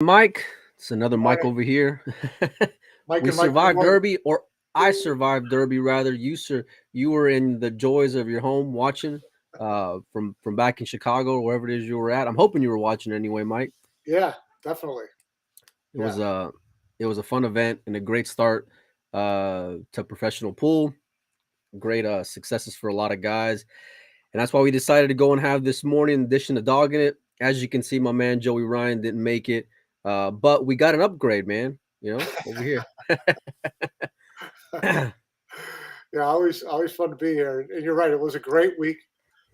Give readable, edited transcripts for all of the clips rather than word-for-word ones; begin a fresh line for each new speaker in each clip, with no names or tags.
Mike. It's another Mike
Morning,
over here.
Mike
We
and Mike. Good
survived
morning.
Derby, or I survived Derby rather. You were in the joys of your home watching from back in Chicago or wherever it is you were at. I'm hoping you were watching anyway, Mike.
Yeah, definitely.
It
Yeah,
was it was a fun event and a great start to professional pool. Great successes for a lot of guys, and that's why we decided to go and have this morning edition of Dogging It. As you can see, my man Joey Ryan didn't make it, but we got an upgrade, man. You know, over here.
yeah. Always fun to be here. And you're right. It was a great week,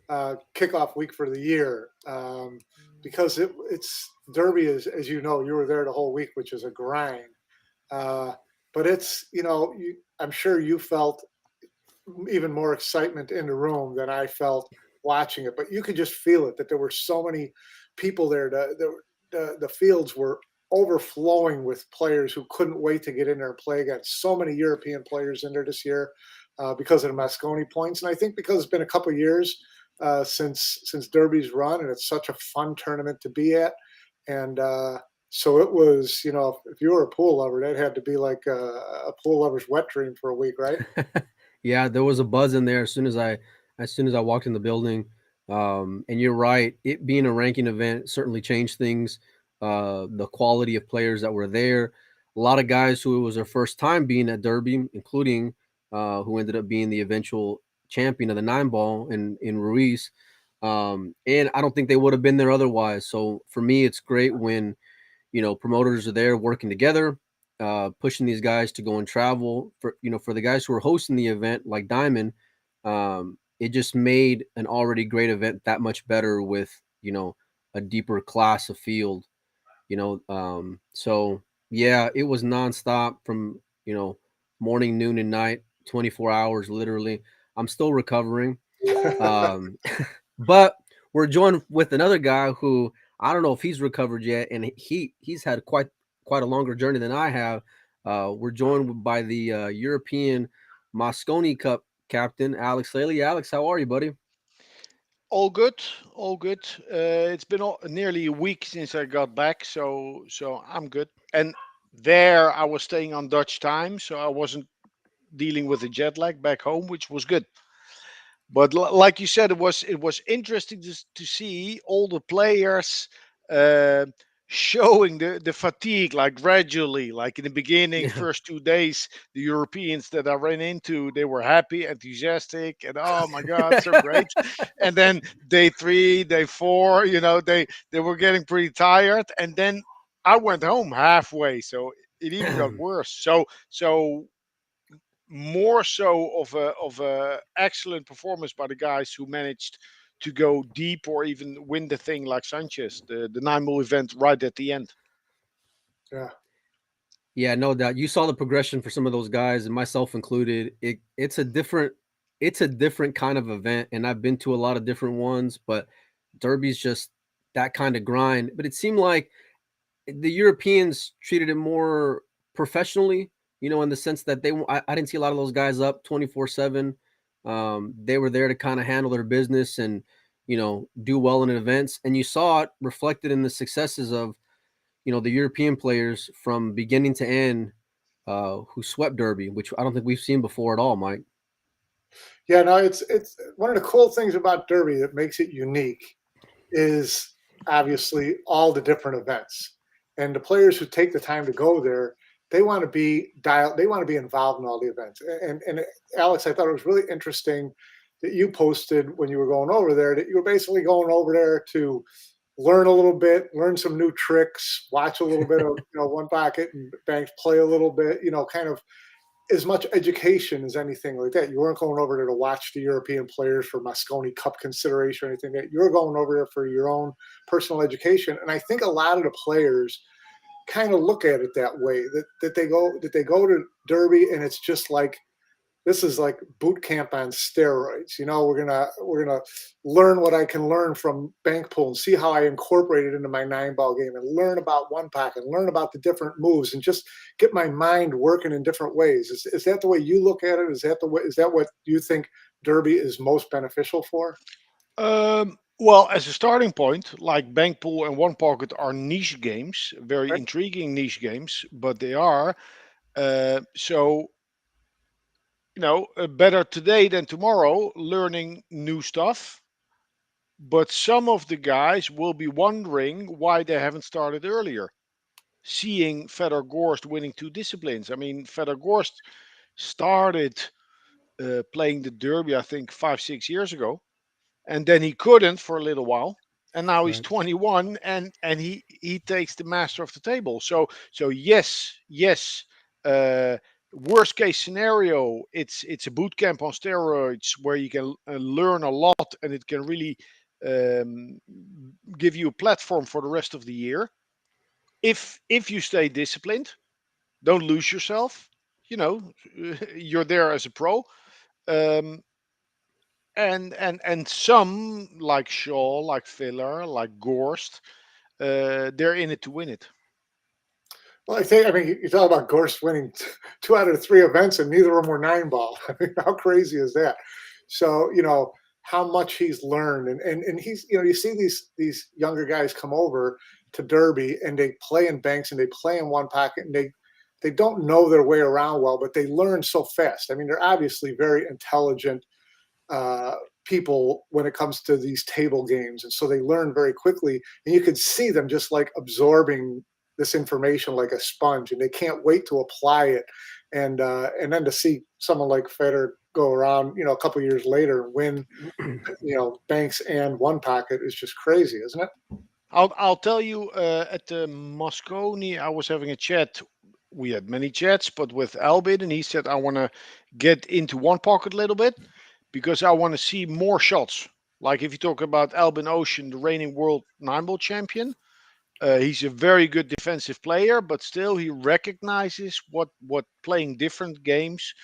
kickoff week for the year, because it's Derby is, as you know, you were there the whole week, which is a grind. Uh, but it's I'm sure you felt even more excitement in the room than I felt watching it. But you could just feel it that there were so many people there. The fields were overflowing with players who couldn't wait to get in there and play again. So many European players in there this year because of the Moscone points, and I think because it's been a couple of years since Derby's run, and it's such a fun tournament to be at. And so it was, if you were a pool lover, that had to be like a pool lover's wet dream for a week, right?
Yeah, there was a buzz in there as soon as I walked in the building. And you're right, it being a ranking event certainly changed things. The quality of players that were there, a lot of guys who it was their first time being at Derby, including who ended up being the eventual champion of the 9 ball in Ruiz. And I don't think they would have been there otherwise. So for me, it's great when promoters are there working together, pushing these guys to go and travel. For the guys who are hosting the event, like Diamond, it just made an already great event that much better with a deeper class of field. So yeah, it was nonstop from morning, noon, and night, 24 hours literally. I'm still recovering. Um, but we're joined with another guy who I don't know if he's recovered yet, and he's had quite a longer journey than I have. We're joined by the European Moscone Cup captain, Alex Lely. Alex, how are you, buddy?
All good, all good. It's been nearly a week since I got back, so I'm good. And there I was staying on Dutch time, so I wasn't dealing with the jet lag back home, which was good. But like you said, it was interesting to see all the players uh, showing the fatigue like gradually. Like in the beginning,
Yeah.
first 2 days, the Europeans that I ran into, they were happy, enthusiastic, and oh my god, so great. And then day three, day four, they were getting pretty tired, and then I went home halfway, so it even got worse. So more so of a excellent performance by the guys who managed to go deep or even win the thing like Sanchez, the 9 mil event right at the end.
Yeah.
Yeah, no doubt. You saw the progression for some of those guys, and myself included. It's a different kind of event, and I've been to a lot of different ones, but Derby's just that kind of grind. But it seemed like the Europeans treated it more professionally, in the sense that I didn't see a lot of those guys up 24/7. They were there to kind of handle their business and do well in events, and you saw it reflected in the successes of the European players from beginning to end who swept Derby, which I don't think we've seen before at all, Mike.
Yeah, no, it's one of the cool things about Derby that makes it unique is obviously all the different events. And the players who take the time to go there, they want to be dialed, they want to be involved in all the events. And Alex, I thought it was really interesting that you posted when you were going over there that you were basically going over there to learn a little bit, learn some new tricks, watch a little bit of one pocket and banks play a little bit, kind of as much education as anything like that. You weren't going over there to watch the European players for Moscone Cup consideration or anything like that. You were going over there for your own personal education. And I think a lot of the players kind of look at it that way, that they go to Derby and it's just like this is like boot camp on steroids. We're gonna learn what I can learn from bank pool and see how I incorporate it into my 9 ball game and learn about one pack and learn about the different moves and just get my mind working in different ways. Is that the way you look at it? Is that what you think Derby is most beneficial for?
Well, as a starting point, like Bank Pool and One Pocket are niche games, very
Right?
intriguing niche games, but they are. So, better today than tomorrow, learning new stuff. But some of the guys will be wondering why they haven't started earlier. Seeing Fedor Gorst winning two disciplines. I mean, Fedor Gorst started playing the Derby, I think, 5, 6 years ago, and then he couldn't for a little while, and now he's
Right.
21, and he takes the master of the table. So yes, yes. Uh, Worst case scenario, it's a boot camp on steroids where you can learn a lot, and it can really um, give you a platform for the rest of the year if you stay disciplined. Don't lose yourself. You know, you're there as a pro. Um, and some like Shaw, like Filler, like Gorst, they're in it to win it.
Well, I mean, you talk about Gorst winning two out of the three events, and neither of them were nine ball. I mean, how crazy is that? So, how much he's learned, and he's, you see these younger guys come over to Derby, and they play in banks, and they play in one pocket, and they don't know their way around well, but they learn so fast. I mean, they're obviously very intelligent uh, people when it comes to these table games, and so they learn very quickly, and you could see them just like absorbing this information like a sponge, and they can't wait to apply it, and then to see someone like Federer go around, a couple of years later and win, banks and one pocket is just crazy, isn't it?
I'll tell you, at the Moscone, I was having a chat. We had many chats, but with Albin, and he said I want to get into one pocket a little bit because I want to see more shots. Like if you talk about Albin Ocean, the reigning world nine ball champion, he's a very good defensive player, but still he recognizes what playing different games,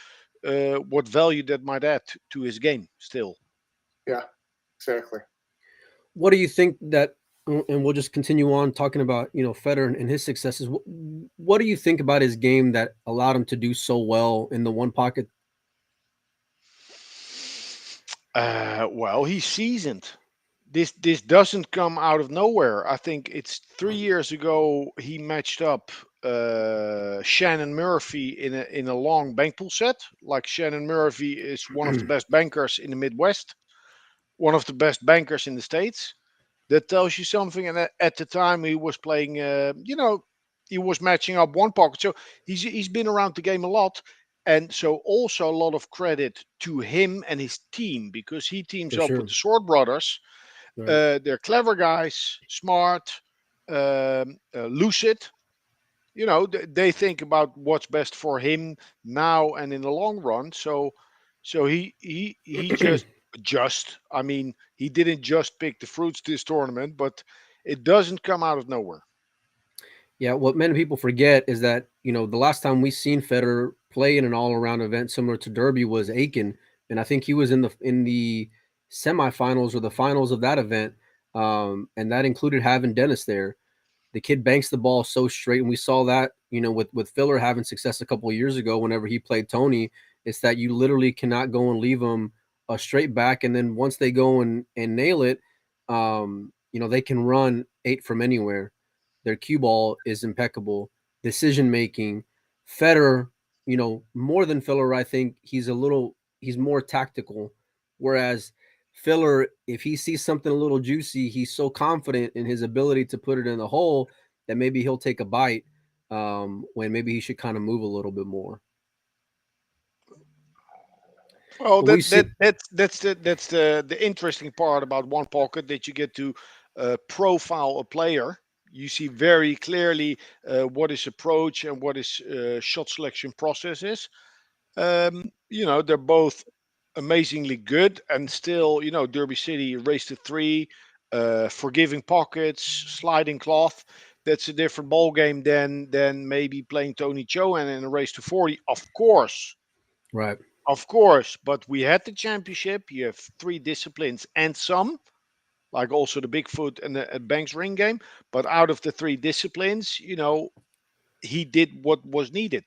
what value that might add to his game. Still,
Yeah, exactly.
What do you think that, and we'll just continue on talking about, Federer and his successes. What do you think about his game that allowed him to do so well in the one pocket?
well, he's seasoned. This doesn't come out of nowhere. I think it's 3 years ago he matched up Shannon Murphy in a long bank pool set. Like Shannon Murphy is one of the best bankers in the Midwest, one of the best bankers in the States. That tells you something. And at the time he was playing, he was matching up one pocket. So he's been around the game a lot. And so also a lot of credit to him and his team because he teams
For
up with
sure.
the Sword Brothers.
Right.
They're clever guys, smart, lucid. They think about what's best for him now and in the long run. So he just. I mean, he didn't just pick the fruits this tournament, but it doesn't come out of nowhere.
Yeah, what many people forget is that, the last time we seen Federer play in an all-around event similar to Derby was Aiken, and I think he was in the semifinals or the finals of that event, and that included having Dennis there. The kid banks the ball so straight, and we saw that, with Filler having success a couple of years ago. Whenever he played Tony, it's that you literally cannot go and leave them a straight back, and then once they go and nail it, they can run eight from anywhere. Their cue ball is impeccable. Decision making. Federer, more than Filler, I think he's more tactical. Whereas Filler, if he sees something a little juicy, he's so confident in his ability to put it in the hole that maybe he'll take a bite, when maybe he should kind of move a little bit more.
Well,
But we've seen,
that's the interesting part about one pocket that you get to profile a player. You see very clearly what his approach and what his shot selection process is. They're both amazingly good, and still, Derby City race to three, forgiving pockets, sliding cloth. That's a different ball game than maybe playing Tony Cho and in a race to 40.
right.
Of course. But we had the championship. You have three disciplines and some, like also the Bigfoot and the Banks ring game. But out of the three disciplines, he did what was needed,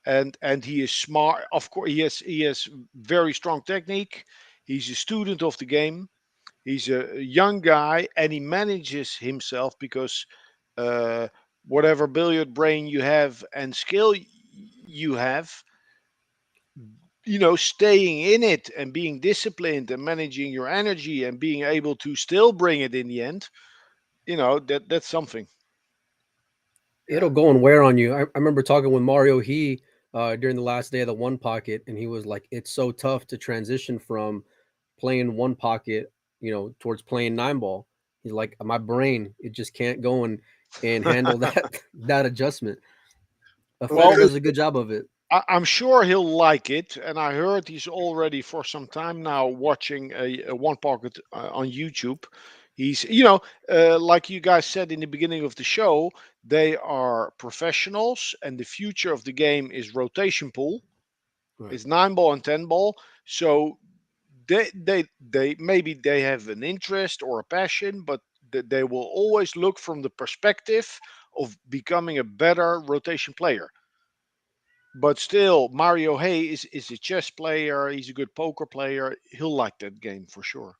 and he is smart. Of course, he has very strong technique. He's a student of the game. He's a young guy, and he manages himself because uh, whatever billiard brain you have and skill you have, staying in it and being disciplined and managing your energy and being able to still bring it in the end, that's something.
Yeah.
It'll go and wear on you. I remember talking with Mario He during the last day of the one pocket, and he was like, "It's so tough to transition from playing one pocket, towards playing nine ball." He's like, "My brain, it just can't go and handle that adjustment."
Well,
Feder
Well,
does a good job of it.
I'm sure he'll like it, and I heard he's already for some time now watching a one pocket on YouTube. He's, like you guys said in the beginning of the show, they are professionals, and the future of the game is rotation pool.
Right.
It's nine ball and ten ball. So they maybe they have an interest or a passion, but they will always look from the perspective of becoming a better rotation player. But still, Mario Hay is a chess player. He's a good poker player. He'll like that game for sure.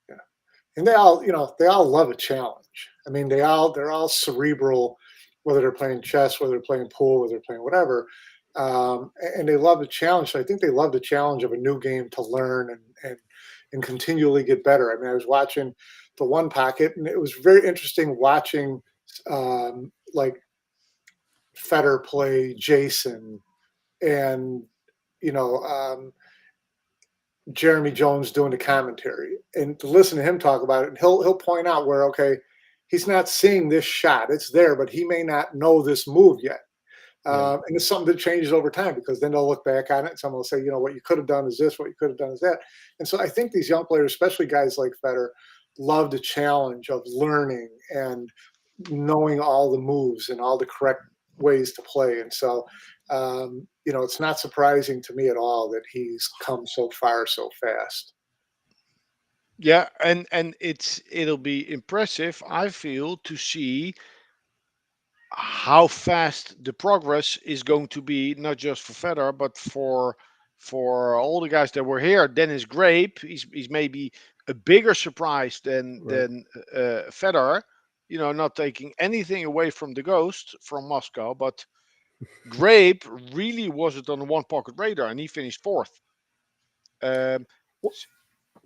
yeah. And they all love a challenge. I mean, they're all cerebral, whether they're playing chess, whether they're playing pool, whether they're playing whatever, and they love the challenge. So I think they love the challenge of a new game to learn and continually get better. I mean, I was watching the one pocket, and it was very interesting watching like Feder play Jason and you know Jeremy Jones doing the commentary and to listen to him talk about it. And he'll point out where okay, he's not seeing this shot. It's there, but he may not know this move yet.
Right.
And it's something that changes over time because then they'll look back on it and someone will say, what you could have done is this, what you could have done is that. And so I think these young players, especially guys like Federer, love the challenge of learning and knowing all the moves and all the correct ways to play. And so, it's not surprising to me at all that he's come so far so fast.
Yeah, and it'll be impressive, I feel, to see how fast the progress is going to be, not just for Federer, but for all the guys that were here. Dennis Grape, he's maybe a bigger surprise than
Right.
Federer. Not taking anything away from the Ghost from Moscow, but Grape really wasn't on the one pocket radar, and he finished fourth. Um, s-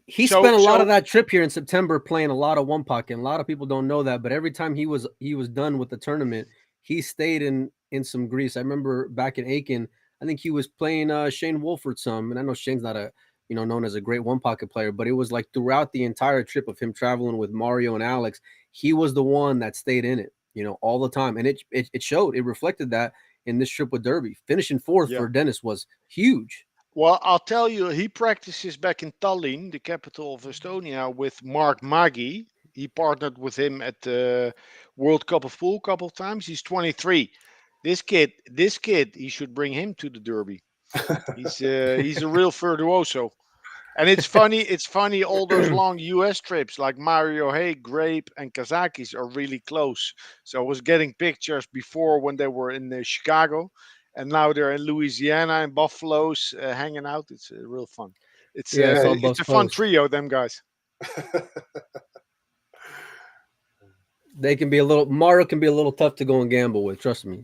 He
so
spent a lot of
so
that trip here in September playing a lot of one pocket. And a lot of people don't know that, but every time he was done with the tournament, he stayed in some Greece. I remember back in Aiken, I think he was playing Shane Wolford some, and I know Shane's not a known as a great one pocket player, but it was like throughout the entire trip of him traveling with Mario and Alex, he was the one that stayed in it, all the time, and it showed. It reflected that in this trip with Derby, finishing fourth
yeah.
for Dennis was huge.
Well, I'll tell you, he practices back in Tallinn, the capital of Estonia, with Mark Maggi. He partnered with him at the World Cup of Pool a couple of times. He's 23. This kid, he should bring him to the Derby. He's a real virtuoso. And it's funny. It's funny. All those long U.S. trips, like Mario Hay, Grape, and Kazakis, are really close. So I was getting pictures before when they were in Chicago, and now they're in Louisiana and Buffalo's hanging out. It's real fun. It's
Yeah, I
uh,
saw
Yeah.
it's
Buff's
a fun
post.
trio, them guys.
They can be a little Mario can be a little tough to go and gamble with. Trust me.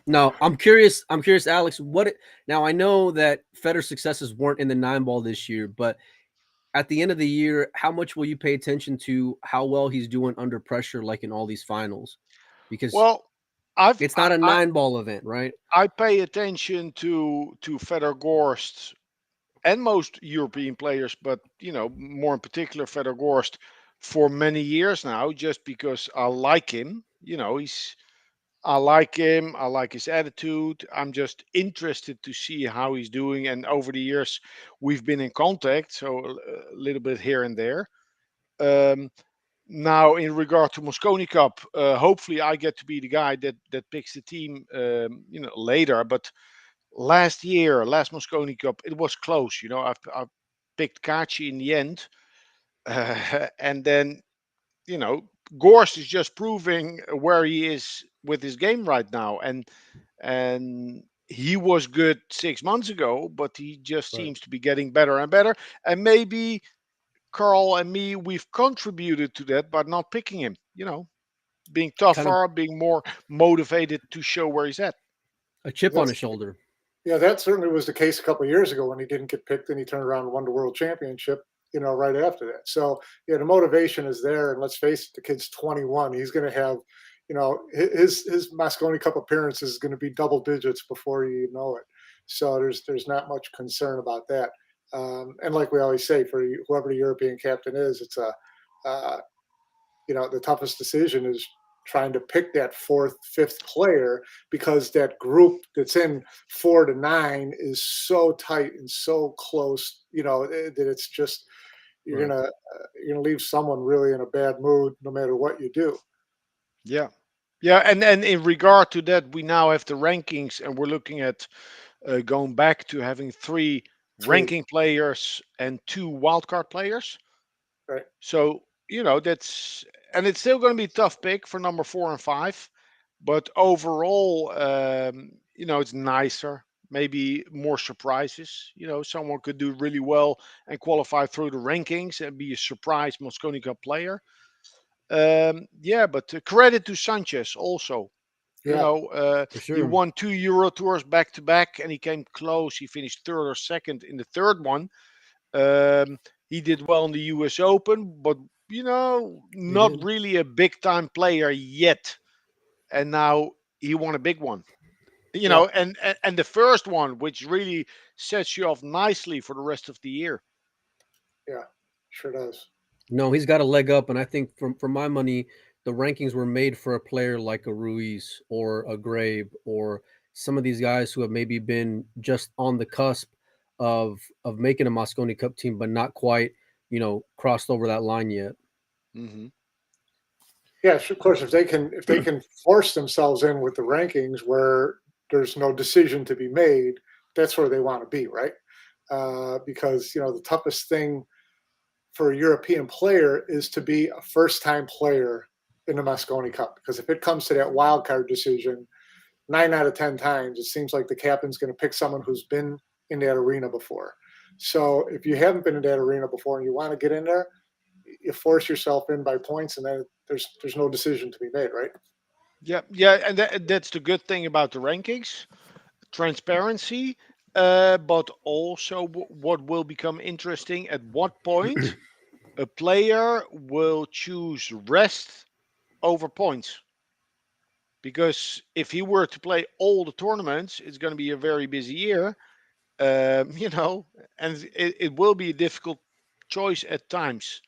No, I'm curious. I'm curious, Alex. Now? I know that Federer's successes weren't in the nine ball this year, but at the end of the year, how much will you pay attention to how well he's doing under pressure, like in all these finals? Because
Well, I've
it's
I,
not a
I
nine ball event, right?
I pay attention to Fedor Gorst and most European players, but more in particular Fedor Gorst for many years now, just because I like him. I like him. I like his attitude. I'm just interested to see how he's doing. And over the years, we've been in contact, so a little bit here and there. Um, Now, in regard to Moscone Cup, hopefully I get to be the guy that picks the team, later. But last Moscone Cup, it was close. I picked Kachi in the end, and then you know Gorst is just proving where he is with his game right now, and he was good 6 months ago, but he just
Right.
seems to be getting better and better. And maybe Carl and me, we've contributed to that by not picking him. Being
Kind of
tougher, being more motivated to show where he's at.
a chip on
That's
his shoulder.
Yeah, that certainly was the case a couple of years ago when he didn't get picked and he turned around and won the world championship, right after that. So, yeah, the motivation is there. And let's face it, the kid's 21. He's going to have, his Moscone Cup appearance is going to be double digits before you know it. So there's not much concern about that. And like we always say, for whoever the European captain is, it's uh, the toughest decision is trying to pick that fourth, fifth player because that group that's in 4 to 9 is so tight and so close, that it's just
Right.
you're gonna leave someone really in a bad mood no matter what you do.
Yeah. Yeah, and in regard to that, we now have the rankings, and we're looking at going back to having three
3,
ranking players and two wildcard players.
right?
So that's, and it's still going to be a tough pick for number 4 and 5, but overall, it's nicer. Maybe more surprises. Someone could do really well and qualify through the rankings and be a surprise Moscone Cup player. Yeah, but credit to Sanchez also.
Yeah,
For
He
sure.
won 2 Euro tours back to back, and he came close. He finished third or second in the third one. Um, he did well in the U.S. Open, but
He
not
did.
really a big time player yet. And now he won a big one.
yeah,
And the first one, which really sets you off nicely for the rest of the year.
yeah, sure does.
No, he's got a leg up, and I think from my money, the rankings were made for a player like a Ruiz or a Grabe or some of these guys who have maybe been just on the cusp of making a Moscone Cup team, but not quite, crossed over that line yet.
Hmm.
Yeah, of course, if they can force themselves in with the rankings where there's no decision to be made, that's where they want to be, right? Because the toughest thing for a European player is to be a first-time player in the Moscone Cup. Because if it comes to that wild card decision, 9 out of 10 times, it seems like the captain's going to pick someone who's been in that arena before. So if you haven't been in that arena before and you want to get in there, you force yourself in by points, and then there's no decision to be made, right?
Yeah, yeah, and that's the good thing about the rankings, transparency. But also, what will become interesting, at what point a player will choose rest over points. Because if he were to play all the tournaments, it's going to be a very busy year, and it will be a difficult choice at times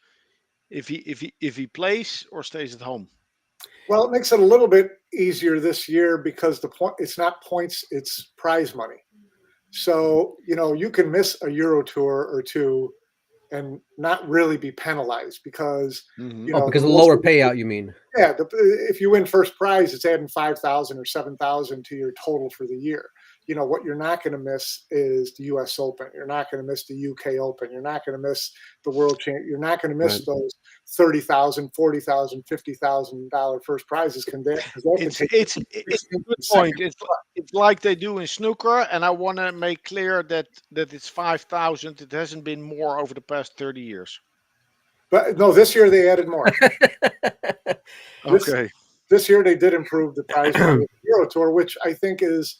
if he plays or stays at home.
Well, it makes it a little bit easier this year because the point it's not points, it's prize money. So, you can miss a Euro tour or two and not really be penalized because,
Hmm.
Oh,
the
because of the
most,
lower payout, you mean?
yeah, if you win first prize, it's adding 5,000 or 7,000 to your total for the year. What you're not going to miss is the U.S. Open. You're not going to miss the U.K. Open. You're not going to miss the World Champ. You're not going to
Right.
miss those 30,000, 40,000, $50,000 first prizes because that can
It's
take you
it's
from
it's a
16th
good
to
point.
second.
It's like they do in snooker, and I want to make clear that it's 5,000. It hasn't been more over the past 30 years.
But no, this year they added more. This
Okay.
this year they did improve the prize money of the Euro Tour, which I think is,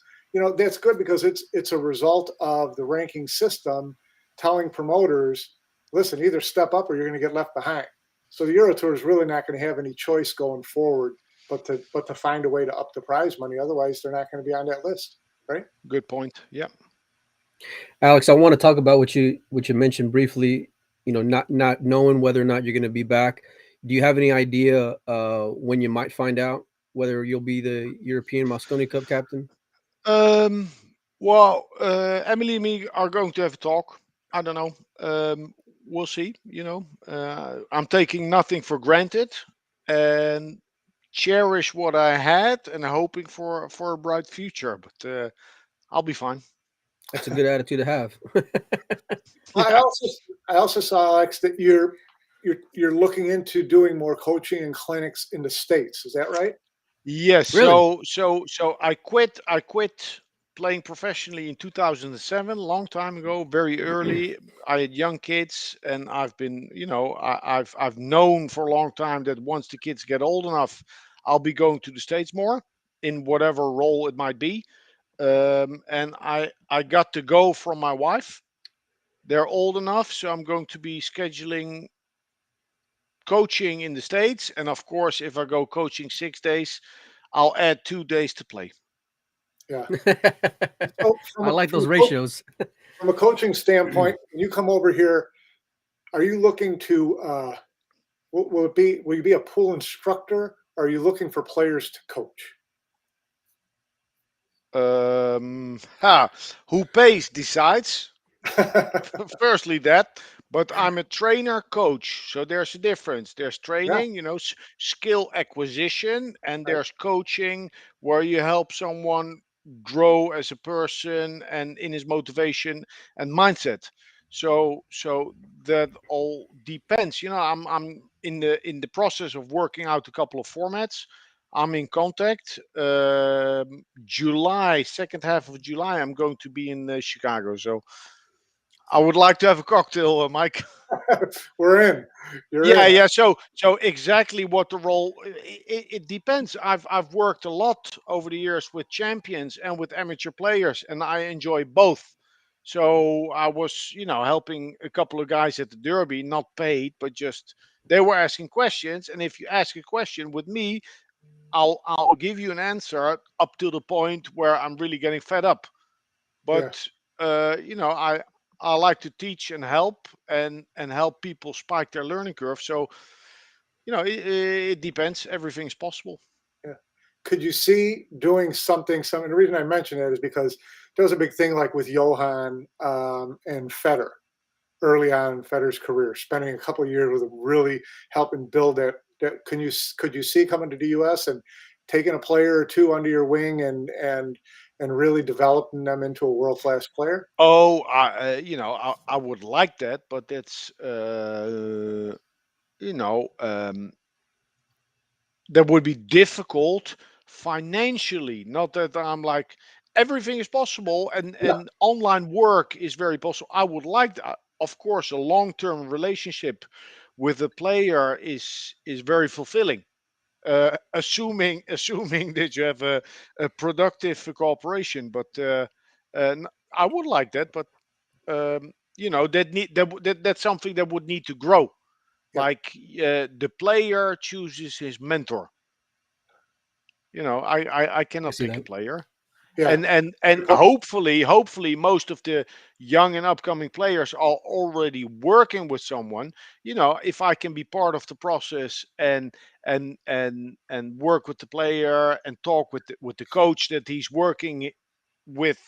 that's good because it's a result of the ranking system telling promoters, listen, either step up or you're going to get left behind. So the Euro Tour is really not going to have any choice going forward but to find a way to up the prize money. Otherwise, they're not going to be on that list, right?
Good point. Yeah.
Alex, I want to talk about what you mentioned briefly. Not knowing whether or not you're going to be back. Do you have any idea when you might find out whether you'll be the European Moscone Cup captain?
Um. Well, Emily and me are going to have a talk. I don't know. We'll see. I'm taking nothing for granted, and cherish what I had, and hoping for a bright future. But I'll be fine.
That's a good attitude to have.
I
Yeah.
also I also saw, Alex, that you're looking into doing more coaching and clinics in the States. Is that right?
Yes.
Really?
So I quit. I quit playing professionally in 2007, long time ago, very early. I had young kids, and I've been, I've known for a long time that once the kids get old enough, I'll be going to the States more in whatever role it might be. And I got to go from my wife. They're old enough, so I'm going to be scheduling coaching in the States. And of course, if I go coaching 6 days, I'll add 2 days to play.
Yeah. So
I like those ratios.
from a coaching standpoint, when you come over here, are you looking to will you be a pool instructor? Or are you looking for players to coach?
Ha, who pays decides. Firstly, that, but I'm a trainer coach, so there's a difference. There's
Yeah,
training, skill acquisition, and
right.
there's coaching where you help someone grow as a person and in his motivation and mindset. So that all depends. I'm in the process of working out a couple of formats. I'm in contact. July, second half of July, I'm going to be in Chicago. So I would like to have a cocktail, Mike.
We're in. You're
Yeah,
in.
yeah. So exactly what the role. It depends. I've worked a lot over the years with champions and with amateur players, and I enjoy both. So I was, helping a couple of guys at the Derby, not paid, but just they were asking questions. And if you ask a question with me, I'll give you an answer up to the point where I'm really getting fed up.
Yeah,
But I like to teach and help and help people spike their learning curve. So it depends. Everything's possible.
yeah. Could you see doing something? The reason I mention it is because there was a big thing like with Johan and Fedor early on in Fedor's career, spending a couple of years with him, really helping build that. Could you see coming to the U.S. and taking a player or two under your wing and really developing them into a world class player?
Oh, I would like that, but that's you know um, that would be difficult financially. Not that I'm like everything is possible, and
Yeah,
online work is very possible. I would like that. Of course, a long-term relationship with a player is very fulfilling. Assuming that you have a productive cooperation, but I would like that. But that's something that would need to grow.
yeah,
Like the player chooses his mentor. I
I
cannot
see
pick a
that.
player.
yeah.
And hopefully most of the young and upcoming players are already working with someone. If I can be part of the process and work with the player and talk with the coach that he's working with,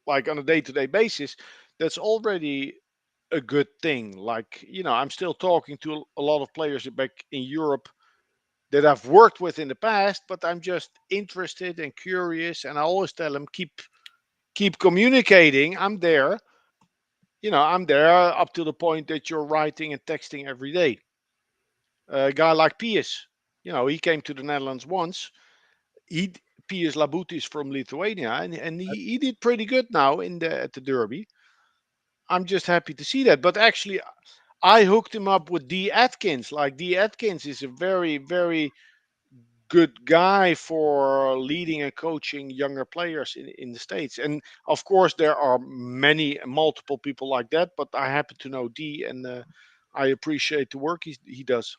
like on a day-to-day basis, that's already a good thing. Like, I'm still talking to a lot of players back in Europe that I've worked with in the past, but I'm just interested and curious, and I always tell them keep communicating. I'm there up to the point that you're writing and texting every day. A guy like Pius, he came to the Netherlands once. He Pius Labutis from Lithuania, and he did pretty good now at the Derby. I'm just happy to see that. But actually, I hooked him up with D. Atkins. Like D. Atkins is a very, very good guy for leading and coaching younger players in the States. And of course, there are multiple people like that, but I happen to know D, and I appreciate the work he does.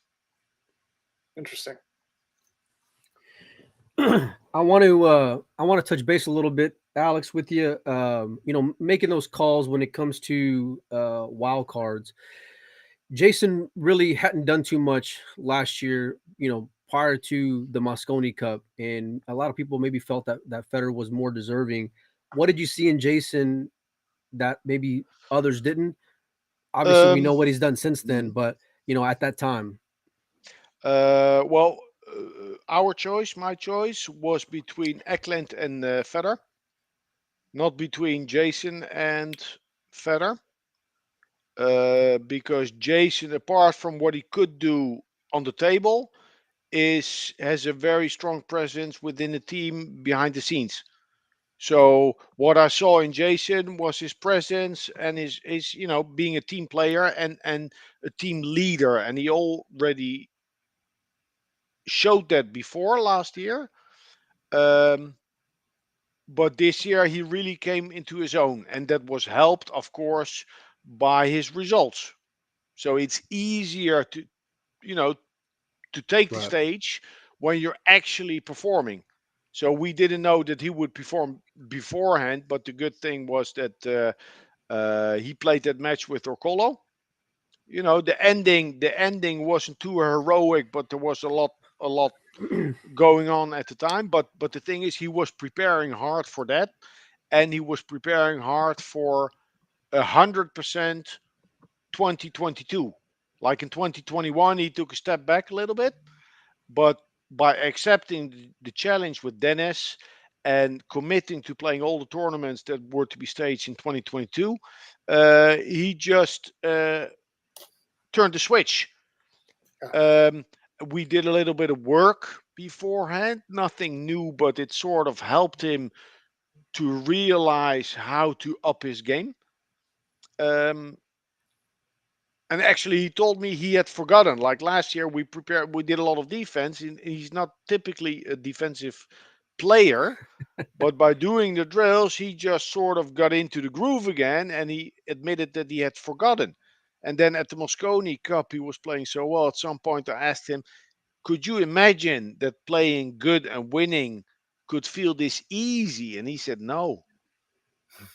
Interesting.
I want to touch base a little bit, Alex, with you. Making those calls when it comes to wild cards. Jason really hadn't done too much last year. Prior to the Moscone Cup, and a lot of people maybe felt that Federer was more deserving. What did you see in Jason that maybe others didn't? Obviously, we
Um,
know what he's done since then, but at that time,
well, my choice was between Eklund and Federer, not between Jason and Federer. Because Jason, apart from what he could do on the table, is has a very strong presence within the team behind the scenes. So what I saw in Jason was his presence and his being a team player and a team leader, and he already showed that before last year. Um, but this year he really came into his own, and that was helped, of course, by his results. So it's easier you know to take the
Right.
stage when you're actually performing. So we didn't know that he would perform beforehand, but the good thing was that he played that match with Orcolo. The ending wasn't too heroic, but there was a lot going on at the time. But the thing is, he was preparing hard for that, and he was preparing hard for 100% 2022. Like in 2021, he took a step back a little bit, but by accepting the challenge with Dennis and committing to playing all the tournaments that were to be staged in 2022, he just turned the switch.
Yeah,
Um, we did a little bit of work beforehand, nothing new, but it sort of helped him to realize how to up his game. Um, and actually, he told me he had forgotten. Like last year, we did a lot of defense. And he's not typically a defensive player, but by doing the drills, he just sort of got into the groove again, and he admitted that he had forgotten. And then at the Moscone Cup, he was playing so well. At some point, I asked him, "Could you imagine that playing good and winning could feel this easy?" And he said, "No."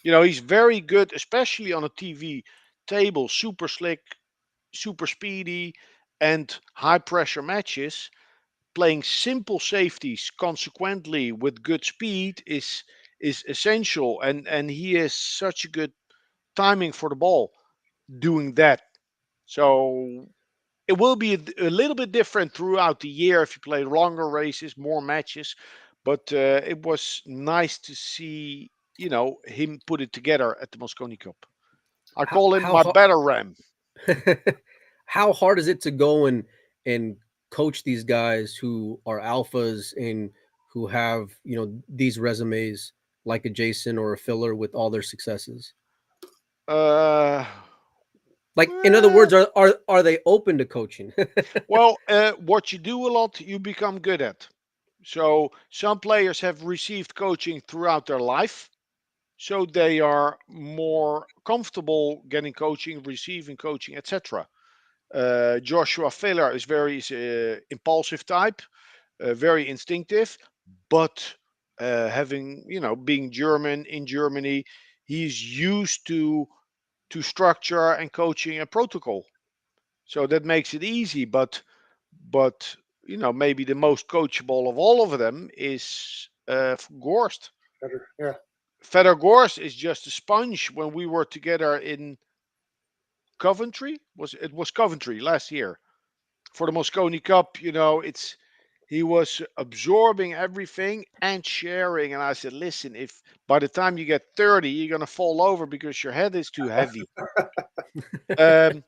He's very good, especially on a TV table, super slick, super speedy, and high pressure matches. Playing simple safeties consequently with good speed is essential, and he has such a good timing for the ball doing that. So it will be a little bit different throughout the year if you play longer races, more matches. But it was nice to see him put it together at the Moscone Cup. I
How
call him
how
my
hard
better ram.
how hard is it to go and coach these guys who are alphas and who have these resumes like a Jason or a Filler with all their successes?
Uh,
Like, in other
eh,
words, are they open to coaching?
what you do a lot, you become good at. So some players have received coaching throughout their life, so they are more comfortable getting coaching, receiving coaching, etc. Joshua Filler is very impulsive type, very instinctive, but having being German in Germany, he's used to structure and coaching and protocol. So that makes it easy. But maybe the most coachable of all of them is Gorst.
better. Yeah,
Fedor Gorst is just a sponge. When we were together in Coventry, was Coventry last year for the Moscone Cup. It's he was absorbing everything and sharing. And I said, listen, if by the time you get 30, you're gonna fall over because your head is too heavy. Um,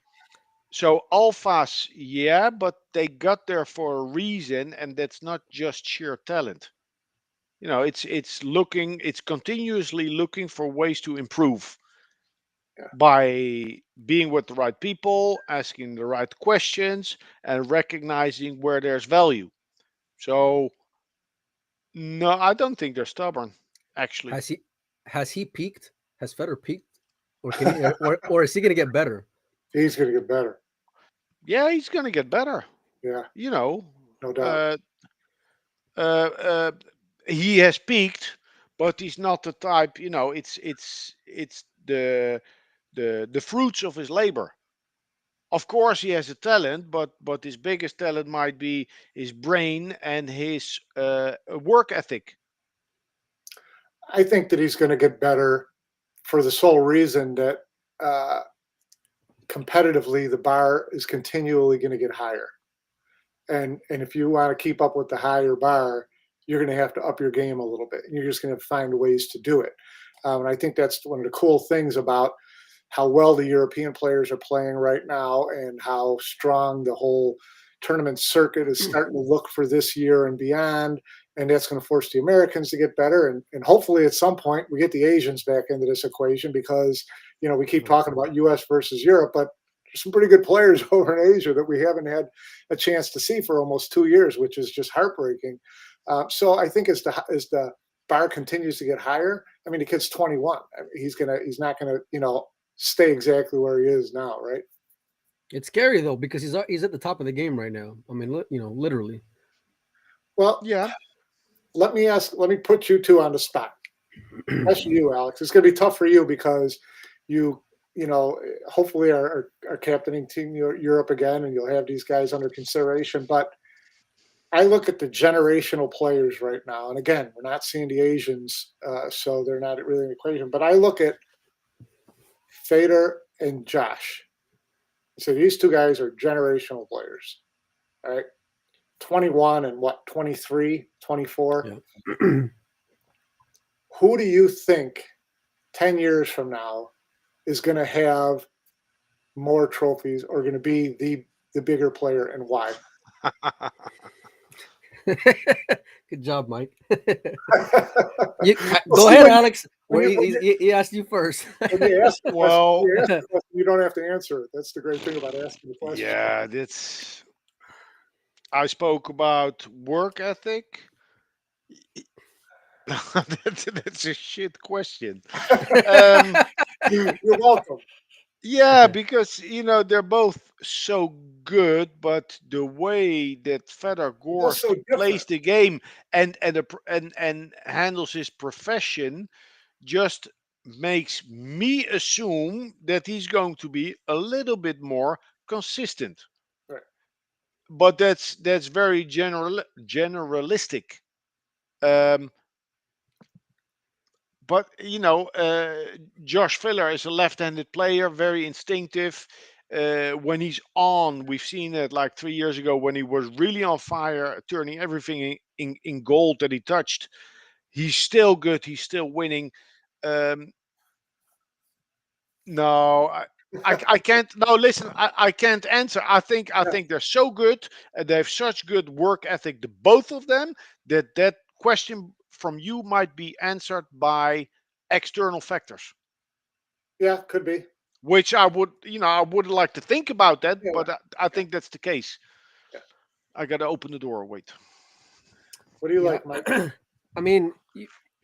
so alphas, yeah, but they got there for a reason, and that's not just sheer talent. It's continuously looking for ways to improve
yeah.
by being with the right people, asking the right questions, and recognizing where there's value. So no, I don't think they're stubborn, actually.
has he has he peaked? Has Federer peaked, or can he, or is he going to get better?
He's going to get better.
Yeah, he's gonna get better.
Yeah,
You know,
no doubt.
uh, uh, uh, he has peaked, but he's not the type. It's the fruits of his labor. Of course, he has a talent, but his biggest talent might be his brain and his work ethic.
I think that he's going to get better for the sole reason that uh, competitively the bar is continually going to get higher. And if you want to keep up with the higher bar, you're going to have to up your game a little bit, and you're just going to find ways to do it. And I think that's one of the cool things about how well the European players are playing right now, and how strong the whole tournament circuit is starting to look for this year and beyond, and that's going to force the Americans to get better, and hopefully at some point we get the Asians back into this equation because we keep talking about U.S. versus Europe, but there's some pretty good players over in Asia that we haven't had a chance to see for almost 2 years, which is just heartbreaking. So I think as the bar continues to get higher, I mean, the kid's 21. I mean, he's not gonna stay exactly where he is now, right?
It's scary though because he's at the top of the game right now. I mean, literally.
Well,
Yeah.
let me put you two on the spot, especially you, Alex. It's going to be tough for you because hopefully are captaining Team Europe again, and you'll have these guys under consideration. But I look at the generational players right now, and again, we're not seeing the Asians, so they're not really in the equation. But I look at Fedor and Josh. So these two guys are generational players, all right? 21 and 23, 24.
Yeah.
Who do you think 10 years from now is going to have more trophies or going to be the bigger player, and why?
Good job, Mike.
Well,
Go
see,
ahead,
when
Alex.
when
He asked you first.
you ask the question,
Well,
you don't have to answer it. That's the great thing about asking the question.
yeah, that's. I spoke about work ethic. That's a shit question. Um,
You're welcome.
yeah, because they're both so good, but the way that Fedor
They're just
Gorst
so
plays
different.
the game and handles his profession just makes me assume that he's going to be a little bit more consistent.
Right.
But that's very generalistic. Um, but Josh Filler is a left-handed player, very instinctive. When he's on, we've seen it like 3 years ago when he was really on fire, turning everything in gold that he touched. He's still good. He's still winning. Um, No, I can't. No, listen, I can't answer. I think they're so good, and they have such good work ethic, the both of them, that question from you might be answered by external factors,
Yeah, could be.
which I would like to think about that,
Yeah,
but I
yeah,
think that's the case.
yeah.
I gotta open the door. Wait.
What do you
Yeah.
like, Mike?
I mean,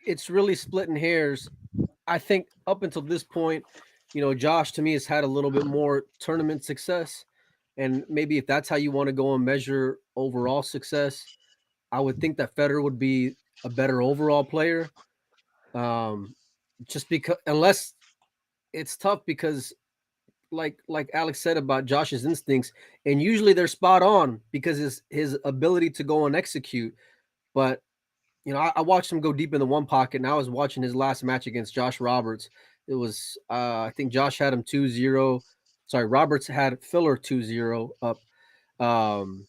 it's really splitting hairs. I think up until this point, Josh to me has had a little bit more tournament success. And maybe if that's how you want to go and measure overall success, I would think that Federer would be a better overall player. Um, just because, unless it's tough because like Alex said about Josh's instincts, and usually they're spot on because his ability to go and execute. But I watched him go deep in the one pocket, and I was watching his last match against Josh Roberts. It was I think Josh had him 2-0. Sorry, Roberts had Filler 2-0 up. Um,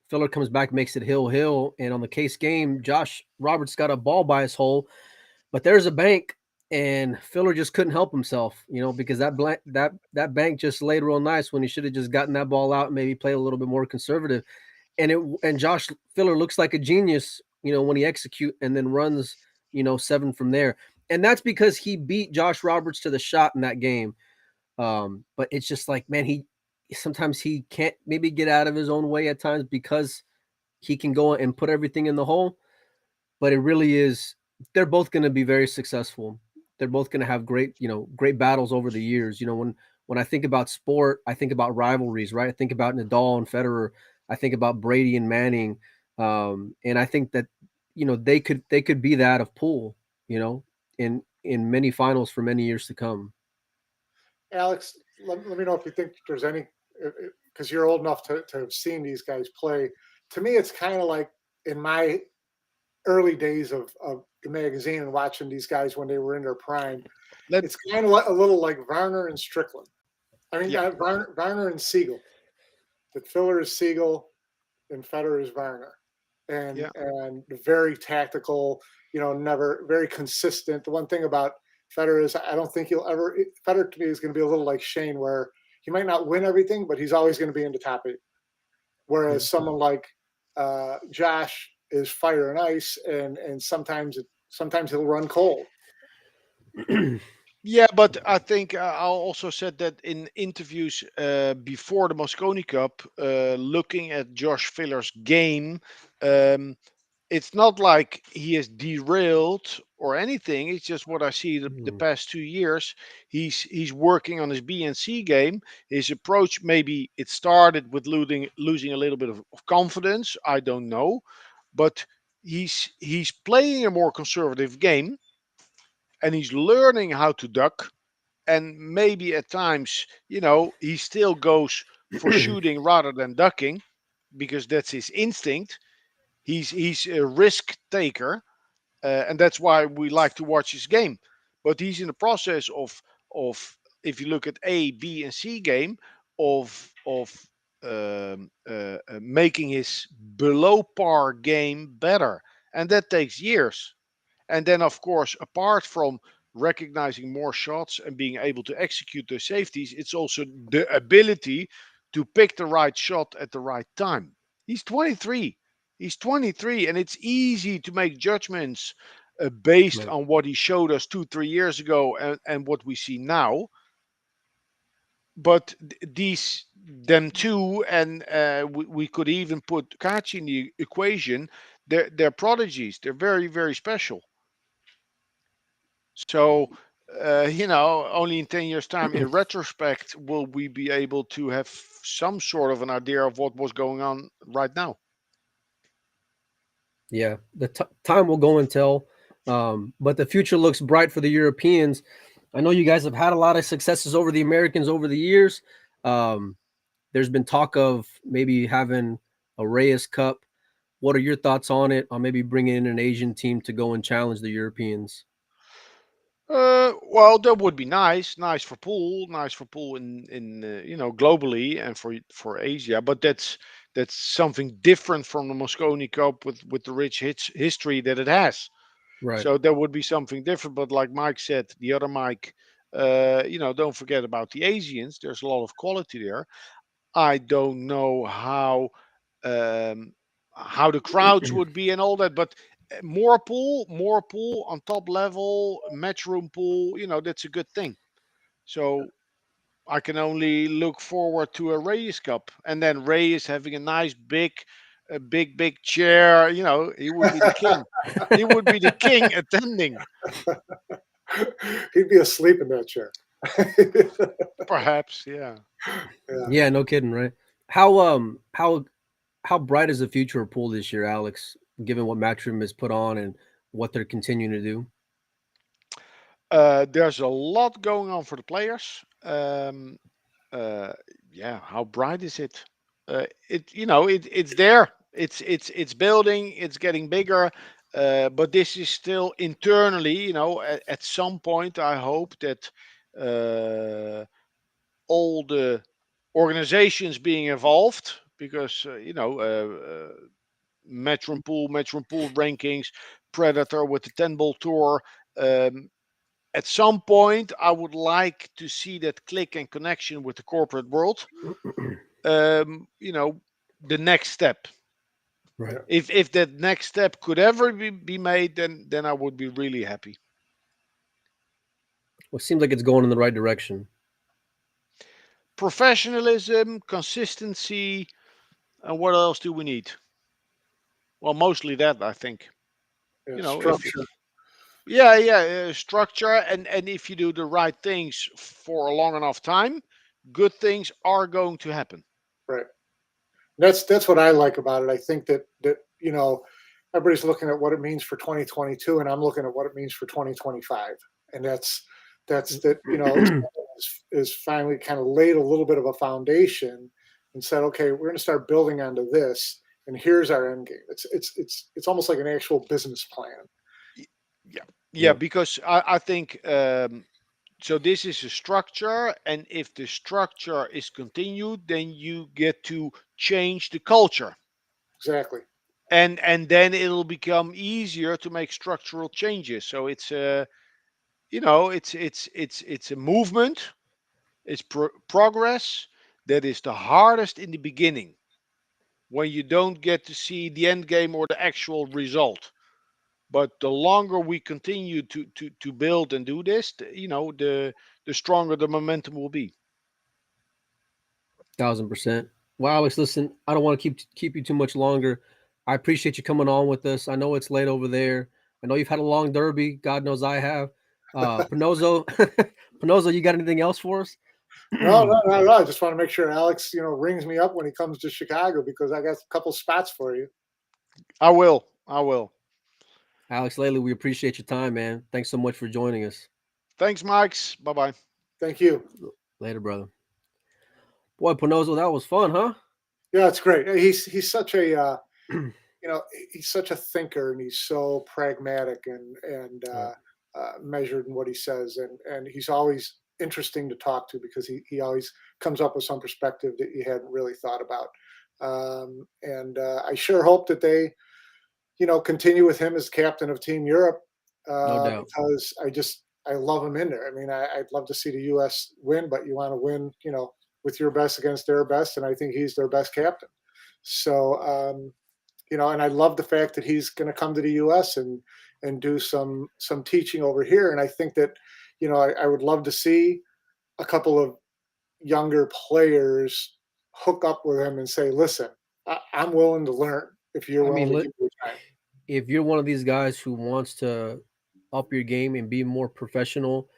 Filler comes back, makes it hill, and on the case game, Josh Roberts got a ball by his hole, but there's a bank, and Filler just couldn't help himself, because that bank just laid real nice when he should have just gotten that ball out and maybe played a little bit more conservative. And Josh Filler looks like a genius, when he execute and then runs, 7 from there. And that's because he beat Josh Roberts to the shot in that game. But it's just like, man, sometimes he can't maybe get out of his own way at times because he can go and put everything in the hole. But it really is, they're both going to be very successful. They're both going to have great battles over the years. When I think about sport, I think about rivalries, right? I think about Nadal and Federer. I think about Brady and Manning. And I think that, they could be that of Poole, in many finals for many years to come.
Alex, let me know if you think there's any, because you're old enough to have seen these guys play. To me, it's kind of like in my early days of the magazine and watching these guys when they were in their prime.
Let
It's kind of like, a little like Varner and Strickland. I mean,
Yeah.
Varner and Siegel. That Filler is Siegel and Federer is Varner. And
Yeah.
and very tactical, never very consistent. The one thing about Federer is I don't think Federer to me is going to be a little like Shane, where he might not win everything, but he's always going to be in the top 8. whereas someone like Josh is fire and ice, and sometimes he'll run cold.
Yeah, but I think I also said that in interviews before the Moscone Cup, looking at Josh Filler's game, um, it's not like he has derailed or anything. It's just what I see the past 2 years. He's working on his BNC game. His approach, maybe it started with losing a little bit of confidence. I don't know, but he's playing a more conservative game, and he's learning how to duck. And maybe at times, he still goes for shooting rather than ducking because that's his instinct. He's a risk taker, and that's why we like to watch his game. But he's in the process of if you look at A, B, and C game of making his below par game better, and that takes years. And then, of course, apart from recognizing more shots and being able to execute those safeties, it's also the ability to pick the right shot at the right time. He's 23. He's 23, and it's easy to make judgments based
Right.
on what he showed us 2, 3 years ago and what we see now. But them two, and we could even put Kachi in the equation. They're prodigies. They're very, very special. So, only in 10 years' time, in retrospect, will we be able to have some sort of an idea of what was going on right now.
Yeah, the time will go and tell. But the future looks bright for the Europeans. I know you guys have had a lot of successes over the Americans over the years. Um, there's been talk of maybe having a Reyes Cup. What are your thoughts on it? On maybe bringing in an Asian team to go and challenge the Europeans?
Well, that would be nice for pool in globally and for Asia. But that's something different from the Moscone Cup with the rich history that it has.
Right.
So that would be something different. But like Mike said, the other Mike, don't forget about the Asians. There's a lot of quality there. I don't know um, how the crowds would be and all that, but more pool on top level, matchroom pool. That's a good thing. So I can only look forward to a Reyes Cup, and then Reyes having a big chair. He would be the king. He would be the king attending,
He'd be asleep in that chair.
perhaps. Yeah.
Yeah.
Yeah, no kidding, right? How bright is the future of pool this year, Alex? Given what Matchroom has put on and what they're continuing to do.
There's a lot going on for the players. Uh, yeah, how bright is it? It's there. It's building. It's getting bigger. But this is still internally. At some point, I hope that uh, all the organizations being involved, because Metron Pool rankings, Predator with the 10 ball tour. Um, at some point, I would like to see that click and connection with the corporate world. um, you know, the next step.
Right.
Yeah.
If that next step could ever be made, then I would be really happy.
Well, it seems like it's going in the right direction.
Professionalism, consistency, and what else do we need? Well, mostly that, I think.
Yeah.
If
Structure.
structure, and if you do the right things for a long enough time, good things are going to happen.
Right. That's what I like about it. I think that everybody's looking at what it means for 2022, and I'm looking at what it means for 2025, and that's that is finally kind of laid a little bit of a foundation and said, okay, we're going to start building onto this, and here's our end game. It's almost like an actual business plan.
Yeah, yeah,
Yep.
because I think so. This is a structure, and if the structure is continued, then you get to change the culture,
Exactly.
and then it'll become easier to make structural changes. So it's a it's a movement. It's progress that is the hardest in the beginning. when you don't get to see the end game or the actual result. But the longer we continue to build and do this, the stronger the momentum will be.
1,000%. Well, Alex, listen, I don't want to keep you too much longer. I appreciate you coming on with us. I know it's late over there. I know you've had a long derby. God knows I have. Panozzo, Panozzo, you got anything else for us?
No, no, not at all. I just want to make sure Alex, rings me up when he comes to Chicago because I got a couple spots for you.
I will. I will.
Alex Lely, we appreciate your time, man. Thanks so much for joining us.
Thanks, Max. Bye bye.
Thank you.
Later, brother. Boy, Panozzo, that was fun, huh?
Yeah, it's great. He's such a he's such a thinker, and he's so pragmatic and
Right.
measured in what he says, and he's always interesting to talk to because he always comes up with some perspective that you hadn't really thought about. And I sure hope that they continue with him as captain of Team Europe
No doubt.
because I love him in there. I mean, I'd love to see the U.S. win, but you want to win, with your best against their best, and I think he's their best captain. So, and I love the fact that he's going to come to the U.S. and do some teaching over here. And I think that, I would love to see a couple of younger players hook up with him and say, "Listen, I'm willing to learn if you're
I
willing
mean,
to give me time."
if you're one of these guys who wants to up your game and be more professional,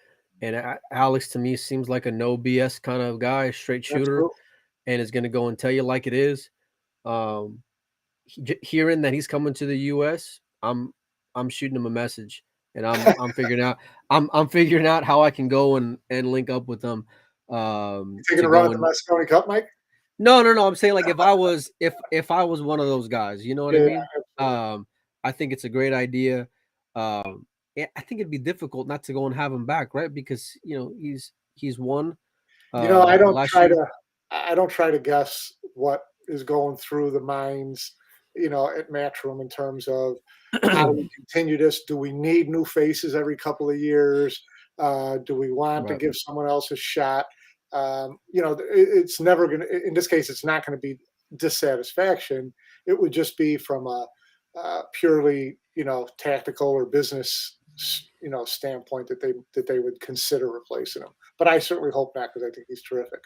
and Alex to me seems like a no BS kind of guy, straight shooter,
Absolutely.
and is going to go and tell you like it is. Um, Hearing that he's coming to the U.S., I'm shooting him a message, and I'm figuring out I'm figuring out how I can go and link up with them
Taking
to
a run
go
at the
and
Moscone Cup, Mike?
no. I'm saying like if I was one of those guys, you know what I
Yeah,
mean?
absolutely.
I think it's a great idea. I think it'd be difficult not to go and have him back, right? Because he's won
You know,
last year.
I don't try to guess what is going through the minds, at Matchroom in terms of how do we continue this? Do we need new faces every couple of years? Do we want to
Right.
give someone else a shot? It's never going to, in this case, it's not going to be dissatisfaction. It would just be from a purely, tactical or business, standpoint that they would consider replacing him. But I certainly hope not because I think he's terrific.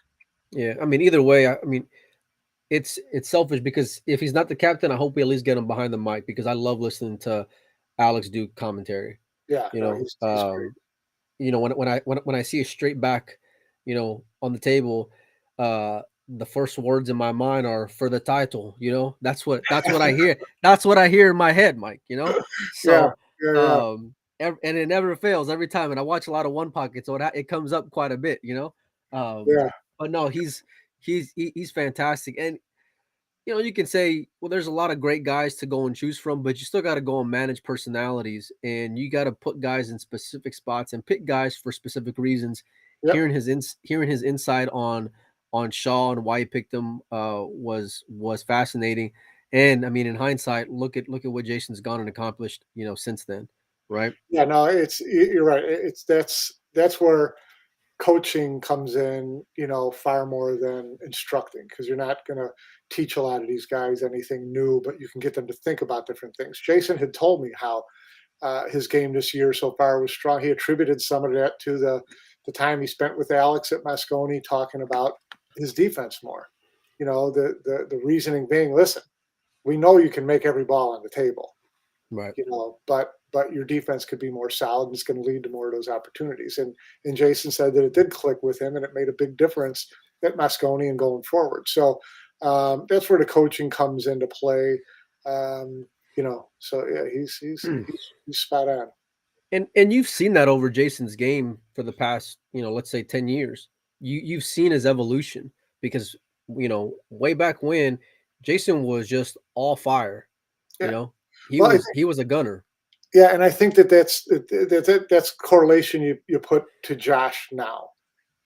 Yeah. I mean, either way, I mean, it's selfish because if he's not the captain, I hope we at least get him behind the mic because I love listening to Alex do commentary.
Yeah,
You
no,
know,
he's great.
when I see a straight back, on the table, uh, the first words in my mind are for the title. That's what I hear. That's what I hear in my head, Mike.
Yeah,
So
yeah, yeah,
and it never fails every time. And I watch a lot of One Pocket, so it comes up quite a bit.
yeah,
But no, he's fantastic, and you can say, well, there's a lot of great guys to go and choose from, but you still got to go and manage personalities, and you got to put guys in specific spots and pick guys for specific reasons.
yep.
Hearing his insight on Shaw and why he picked him was fascinating. And I mean, in hindsight, look at what Jason's gone and accomplished, since then, right?
Yeah, no, you're right. It's that's where coaching comes in, far more than instructing because you're not going to teach a lot of these guys anything new, but you can get them to think about different things. Jason had told me how his game this year so far was strong. He attributed some of that to the time he spent with Alex at Moscone talking about his defense more. The reasoning being, listen, we know you can make every ball on the table,
Right.
but your defense could be more solid and it's going to lead to more of those opportunities. And Jason said that it did click with him and it made a big difference at Moscone and going forward. So that's where the coaching comes into play. So yeah, he's spot on.
And you've seen that over Jason's game for the past, let's say 10 years. You've seen his evolution because, way back when Jason was just all fire, you
Yeah.
know. He
Well,
was he was a gunner.
yeah, and I think that's correlation you put to Josh now,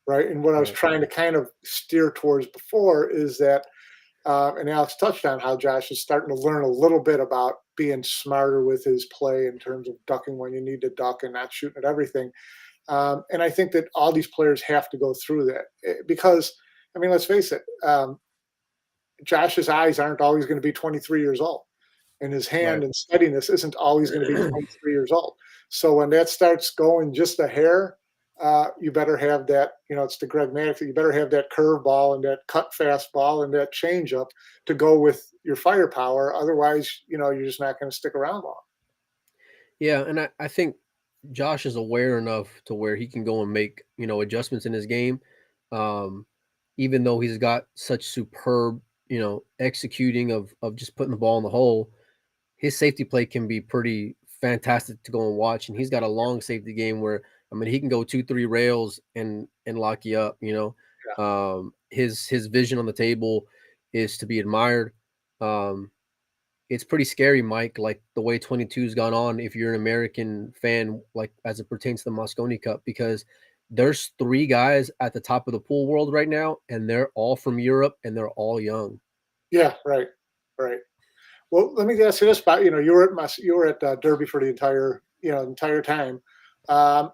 right? And what I was
Right.
trying to kind of steer towards before is that, and Alex touched on how Josh is starting to learn a little bit about being smarter with his play in terms of ducking when you need to duck and not shooting at everything. And I think that all these players have to go through that because, I mean, let's face it, Josh's eyes aren't always going to be 23 years old, and his hand
Right.
and steadiness isn't always going to be 23 years old. So when that starts going just a hair, you better have that. It's the Greg Maddux. You better have that curve ball and that cut fastball and that changeup to go with your firepower. Otherwise, you're just not going to stick around long.
Yeah, and I think Josh is aware enough to where he can go and make, adjustments in his game. Um, Even though he's got such superb, executing of just putting the ball in the hole, his safety play can be pretty fantastic to go and watch. And he's got a long safety game where, I mean, he can go 2-3 rails and lock you up.
Yeah,
His vision on the table is to be admired. Um, it's pretty scary, Mike, like the way 22's gone on if you're an American fan, like as it pertains to the Moscone Cup, because there's three guys at the top of the pool world right now, and they're all from Europe and they're all young.
yeah, right, right. Well, let me ask you this about you were at Derby for the entire time. Um,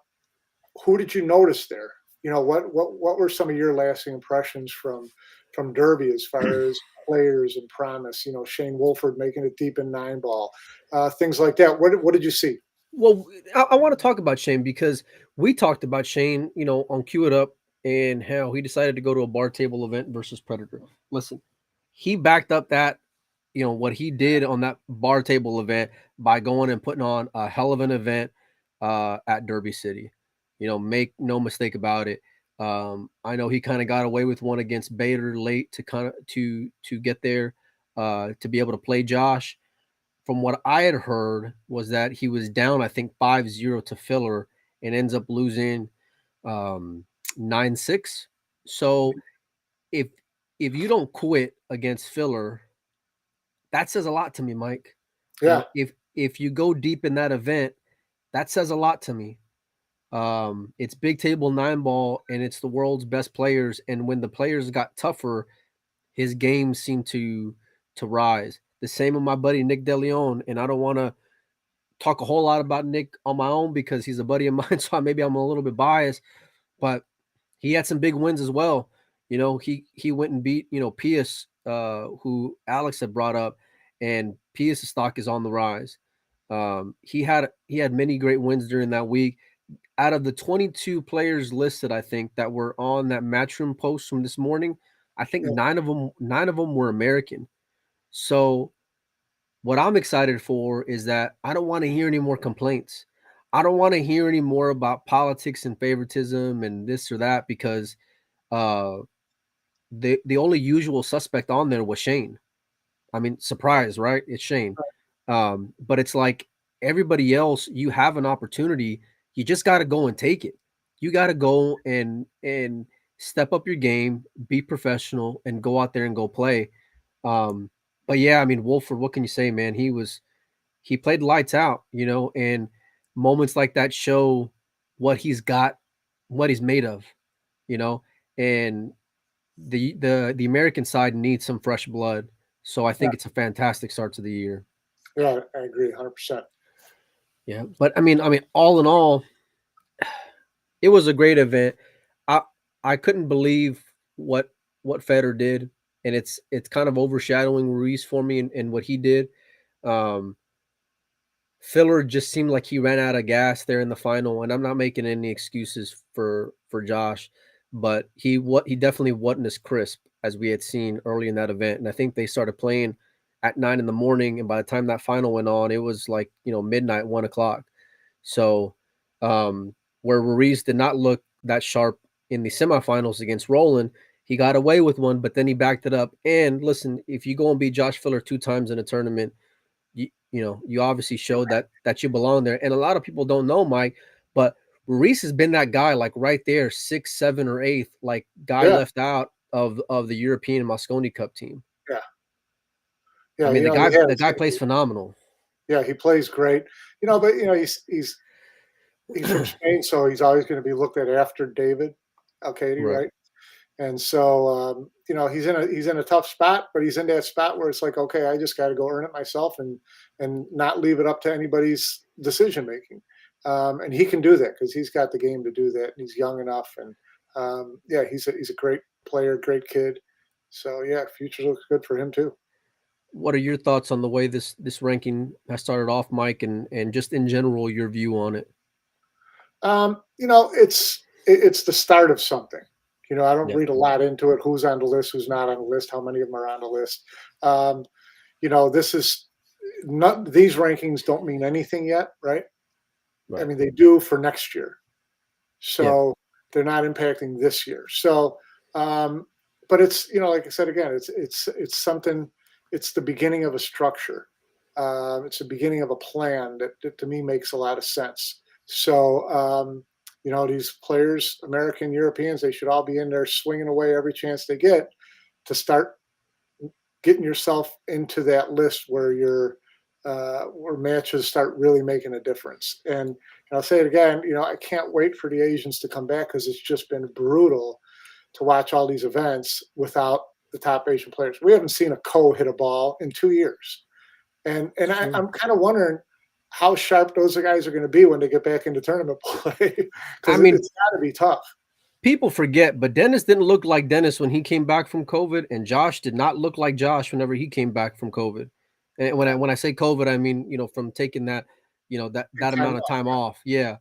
who did you notice there? What were some of your lasting impressions from Derby as far as players and promise? Shane Wolford making it deep in 9 ball, things like that. What did you see?
Well, I want to talk about Shane because we talked about Shane, on Cue It Up and how he decided to go to a bar table event versus Predator. Listen, he backed up that, what he did on that bar table event by going and putting on a hell of an event at Derby City. Make no mistake about it. I know he kind of got away with one against Bader late to kind of to get there to be able to play Josh. From what I had heard was that he was down, I think 5-0 to Filler and ends up losing um 9-6. So if if you don't quit against Filler, that says a lot to me, Mike.
Yeah,
If you go deep in that event, that says a lot to me. It's big table 9 ball and it's the world's best players. And when the players got tougher, his game seemed to rise. The same with my buddy Nick DeLeon, and I don't want to talk a whole lot about Nick on my own because he's a buddy of mine, so maybe I'm a little bit biased, but he had some big wins as well. He went and beat, Pius, who Alex had brought up, and Pius' stock is on the rise. He had many great wins during that week. Out of the 22 players listed, I think that were on that matchroom post from this morning, I think
yeah,
nine of them were American. So what I'm excited for is that I don't want to hear any more complaints. I don't want to hear any more about politics and favoritism and this or that because uh the only usual suspect on there was Shane. I mean, surprise, right? It's Shane. But it's like everybody else, you have an opportunity. You just got to go and take it. You got to go and step up your game, be professional, and go out there and go play. But yeah, I mean, Wolford, what can you say, man? He played lights out, and moments like that show what he's got, what he's made of, you know, and the American side needs some fresh blood. So I
yeah,
think it's a fantastic start to the year.
yeah. I agree 100%.
Yeah, but I mean, all in all, it was a great event. I I couldn't believe what what Fedor did, and it's kind of overshadowing Ruiz for me and what he did. Um, Filler just seemed like he ran out of gas there in the final, and I'm not making any excuses for Josh, but he definitely wasn't as crisp as we had seen early in that event. And I think they started playing at 9 in the morning, and by the time that final went on, it was like midnight, 1 o'clock. So where Ruiz did not look that sharp in the semifinals against Roland, he got away with one, but then he backed it up. And listen, if you go and beat Josh Filler 2 times in a tournament, you obviously showed that you belong there. And a lot of people don't know, Mike, but Reese has been that guy, like right there, 6th, 7th, or 8th, like guy
Yeah,
left out of the European Moscone Cup team.
yeah,
I
yeah.
mean, the
He
guy the
has.
guy plays phenomenal.
Yeah, he plays great. But he's from Spain, so he's always going to be looked at after David Alcady,
Right.
right? And so, he's in a tough spot, but he's in that spot where it's like, okay, I just got to go earn it myself and not leave it up to anybody's decision making. And he can do that because he's got the game to do that, and he's young enough. And yeah, he's a great player, great kid. So yeah, future looks good for him too.
What are your thoughts on the way this ranking has started off, Mike, and just in general your view on it?
It's the start of something. I don't
Yeah,
read a lot into it. Who's on the list? Who's not on the list? How many of them are on the list? Um, this is not these rankings don't mean anything yet, right? I
right.
mean, they do for next year,
Yeah,
so they're not impacting this year. So, um, but it's like I said again, it's something. It's the beginning of a structure. It's the beginning of a plan that to me makes a lot of sense. So, these players, American, Europeans, they should all be in there swinging away every chance they get to start getting yourself into that list where where matches start really making a difference. And I'll say it again, I can't wait for the Asians to come back because it's just been brutal to watch all these events without the top Asian players. We haven't seen a hit a ball in 2 years, and
it's true.
I'm kind of wondering how sharp those guys are going to be when they get back into tournament play
I
because
mean,
it's got to be tough.
people forget, but Dennis didn't look like Dennis when he came back from COVID, and Josh did not look like Josh whenever he came back from COVID. And when
Yeah,
I say COVID, I mean from taking that
big
that
time
amount of
off.
time off. Yeah,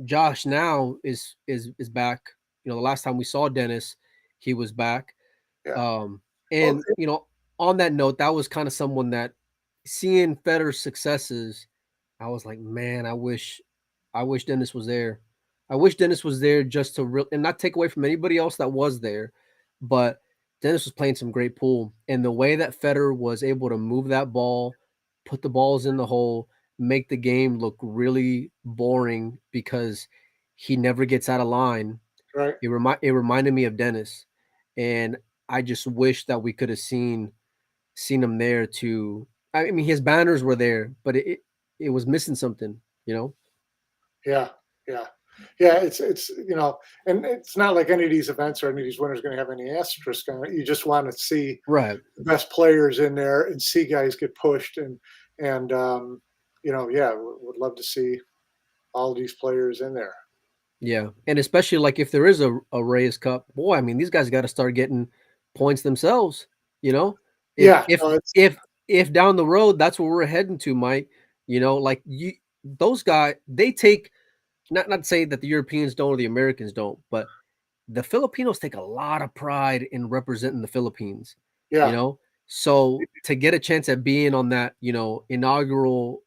Josh now is back. The last time we saw Dennis, he was back.
Yeah.
Um,
Well,
and on that note, that was kind of someone that seeing Federer's successes, I was like, man, I wish Dennis was there. I wish Dennis was there just to and not take away from anybody else that was there, but Dennis was playing some great pool, and the way that Federer was able to move that ball, put the balls in the hole, make the game look really boring because he never gets out of line.
right.
It reminded me of Dennis, and I just wish that we could have seen him there to. I mean, his banners were there, but it was missing something, you know.
Yeah, yeah, yeah. It's and it's not like any of these events or any of these winners going to have any asterisk on it. You just want to see
Right.
the best players in there and see guys get pushed and yeah, would love to see all these players in there.
Yeah, and especially like if there is a Reyes Cup, boy, I mean these guys got to start getting points themselves. You know, if
Yeah,
if
no, it's
if if down the road that's what we're heading to, Mike. Like those guys, they take not to say that the Europeans don't or the Americans don't, but the Filipinos take a lot of pride in representing the Philippines. You
yeah.
know, so to get a chance at being on that inaugural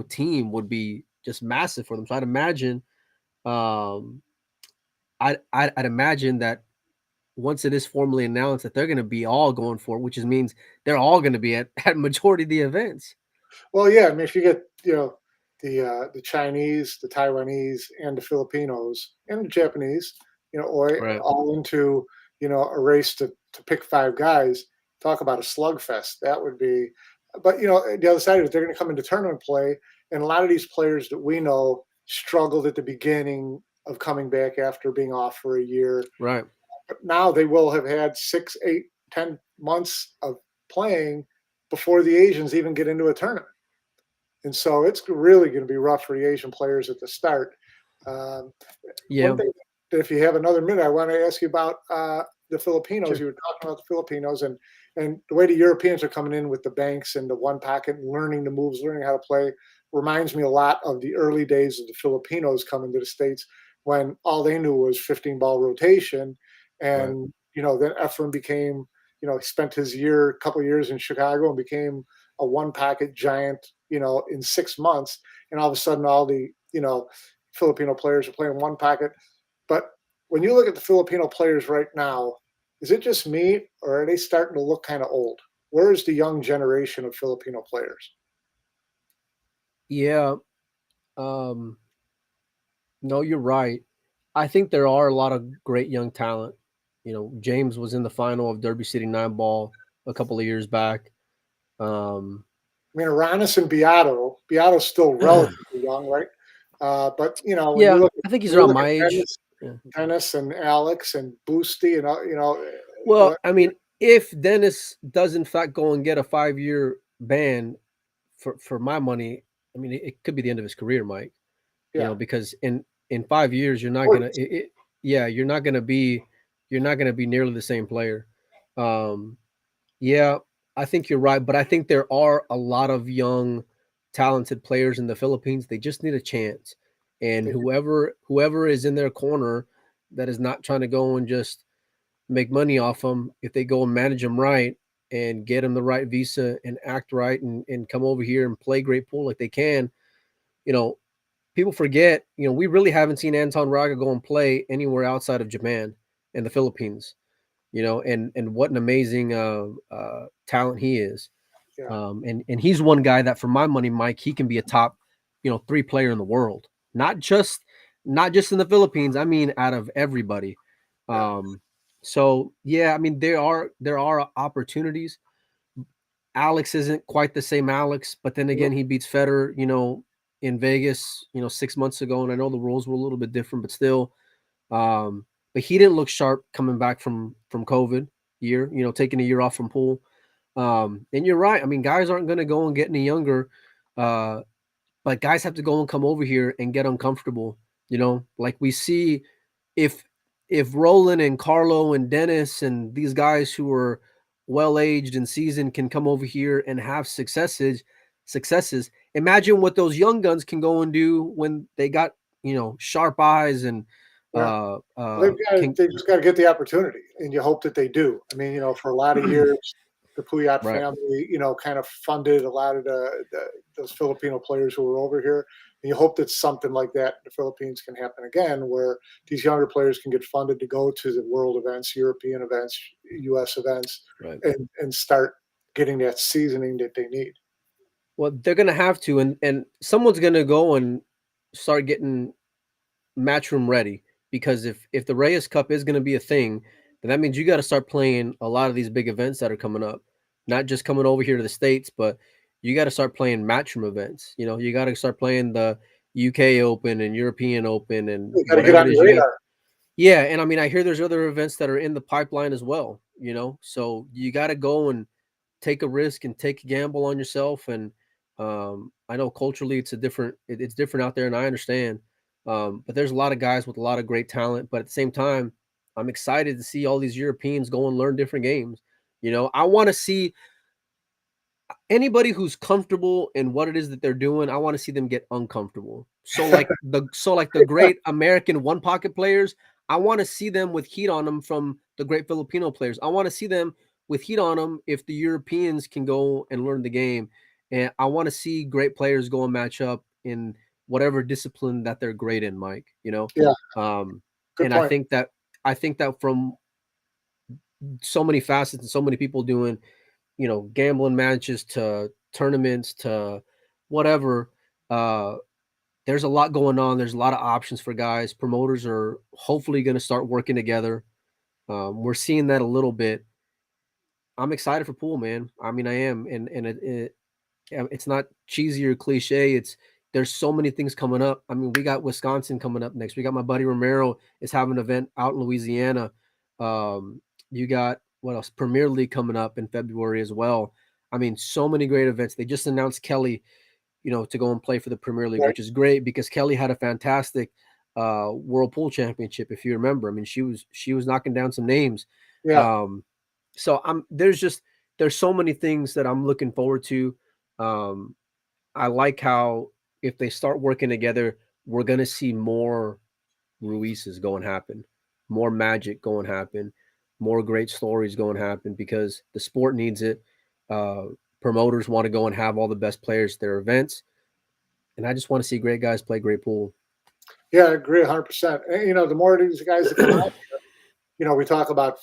team would be just massive for them. So I'd imagine um I'd imagine that once it is formally announced that they're going to be all going for it, which is means they're all going to be at majority of the events.
Well, yeah. I mean, if you get the Chinese, the Taiwanese, and the Filipinos and the Japanese,
Right.
all into a race to pick five guys. Talk about a slugfest. That would be. But the other side of it, they're going to come into tournament play, and a lot of these players that we know struggled at the beginning of coming back after being off for a year.
Right.
But now they will have had 6, 8, 10 months of playing before the Asians even get into a tournament. And so it's really going to be rough for the Asian players at the start. Um, One
Yeah.
thing that if you have another minute, I want to ask you about the Filipinos.
Sure.
You were talking about the Filipinos and the way the Europeans are coming in with the banks and the one pocket, and learning the moves, learning how to play, reminds me a lot of the early days of the Filipinos coming to the States when all they knew was 15 ball rotation.
Right.
And, then Efren became, he spent his couple of years in Chicago and became a one pocket giant, in 6 months. And all of a sudden, all the, Filipino players are playing one pocket. But when you look at the Filipino players right now, is it just me or are they starting to look kind of old? Where is the young generation of Filipino players?
Yeah. Um, no, you're right. I think there are a lot of great young talent. James was in the final of Derby City Nine Ball a couple of years back. Um,
I mean, Aranis and Beato's still relatively young, right? But when you
yeah,
look
I think he's
when you
around
look
my
at
age. Yeah.
Dennis and Alex and Boosty and
Well,
what?
I mean, if Dennis does in fact go and get a 5-year ban, for my money, I mean, it could be the end of his career, Mike.
Yeah,
Because in 5 years, you're not
Or-
gonna, yeah, you're not gonna be nearly the same player. Um, yeah, I think you're right, but I think there are a lot of young, talented players in the Philippines. They just need a chance, and
They,
whoever is in their corner that is not trying to go and just make money off them, if they go and manage them right and get them the right visa and act right and come over here and play great pool like they can, you know, people forget, we really haven't seen Anton Raga go and play anywhere outside of Japan and the Philippines, and what an amazing talent he is.
yeah,
And he's one guy that, for my money, Mike, he can be a top, three player in the world, not just in the Philippines. I mean, out of everybody.
yeah.
Um, so yeah, I mean, there are opportunities. Alex isn't quite the same Alex, but then again,
Nope.
he beats Federer, in Vegas, 6 months ago, and I know the rules were a little bit different, but still, but he didn't look sharp coming back from COVID year, taking a year off from pool. And you're right. I mean, guys aren't going to go and get any younger, uh, but guys have to go and come over here and get uncomfortable. Like we see, if Roland and Carlo and Dennis and these guys who are well aged and seasoned can come over here and have successes. Imagine what those young guns can go and do when they got sharp eyes and
Yeah. Well,
can
they just got to get the opportunity, and you hope that they do. I mean, for a lot of years, the Puyat
right.
family, kind of funded a lot of those Filipino players who were over here. And you hope that something like that in the Philippines can happen again, where these younger players can get funded to go to the world events, European events, U.S. events,
Right.
and start getting that seasoning that they need.
Well, they're gonna have to, and someone's gonna go and start getting matchroom ready, because if the Reyes Cup is gonna be a thing, then that means you got to start playing a lot of these big events that are coming up, not just coming over here to the States, but you got to start playing matchroom events. You got to start playing the UK Open and European Open and
They got to get
whatever
on
it
the
is you got.
radar.
Yeah, and I mean, I hear there's other events that are in the pipeline as well. So you got to go and take a risk and take a gamble on yourself. And I know culturally it's different out there, and I understand. But there's a lot of guys with a lot of great talent. But at the same time, I'm excited to see all these Europeans go and learn different games. I want to see anybody who's comfortable in what it is that they're doing. I want to see them get uncomfortable. So like the great American one pocket players, I want to see them with heat on them from the great Filipino players. I want to see them with heat on them if the Europeans can go and learn the game. And I want to see great players go and match up in whatever discipline that they're great in, Mike,
Yeah,
um
good
and I
point.
think that from so many facets and so many people doing gambling matches to tournaments to whatever. Uh, there's a lot going on. There's a lot of options for guys. Promoters are hopefully going to start working together. We're seeing that a little bit. I'm excited for pool, man. I mean, I am, and it's not cheesy or cliche. There's so many things coming up. I mean, we got Wisconsin coming up next. We got my buddy Romero is having an event out in Louisiana. You got what else? Premier League coming up in February as well. I mean, so many great events. They just announced Kelly, to go and play for the Premier League,
Right.
which is great because Kelly had a fantastic World Pool Championship, if you remember. I mean, she was knocking down some names.
Yeah.
Um, so there's so many things that I'm looking forward to. Um, I like how if they start working together, we're gonna see more Ruizes going happen, more magic going happen, more great stories going happen because the sport needs it. Uh, Promoters want to go and have all the best players at their events, and I just want to see great guys play great pool.
Yeah, I agree 100%. And, the more of these guys that come out, we talk about,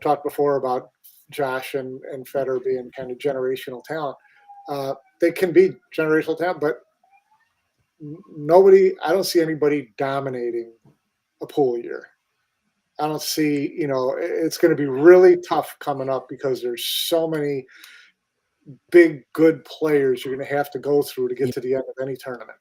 talked before about Josh and Federer being kind of generational talent. They can be generational talent, but I don't see anybody dominating a pool year. I don't see, it's going to be really tough coming up because there's so many big, good players you're going to have to go through to get to the end of any tournament.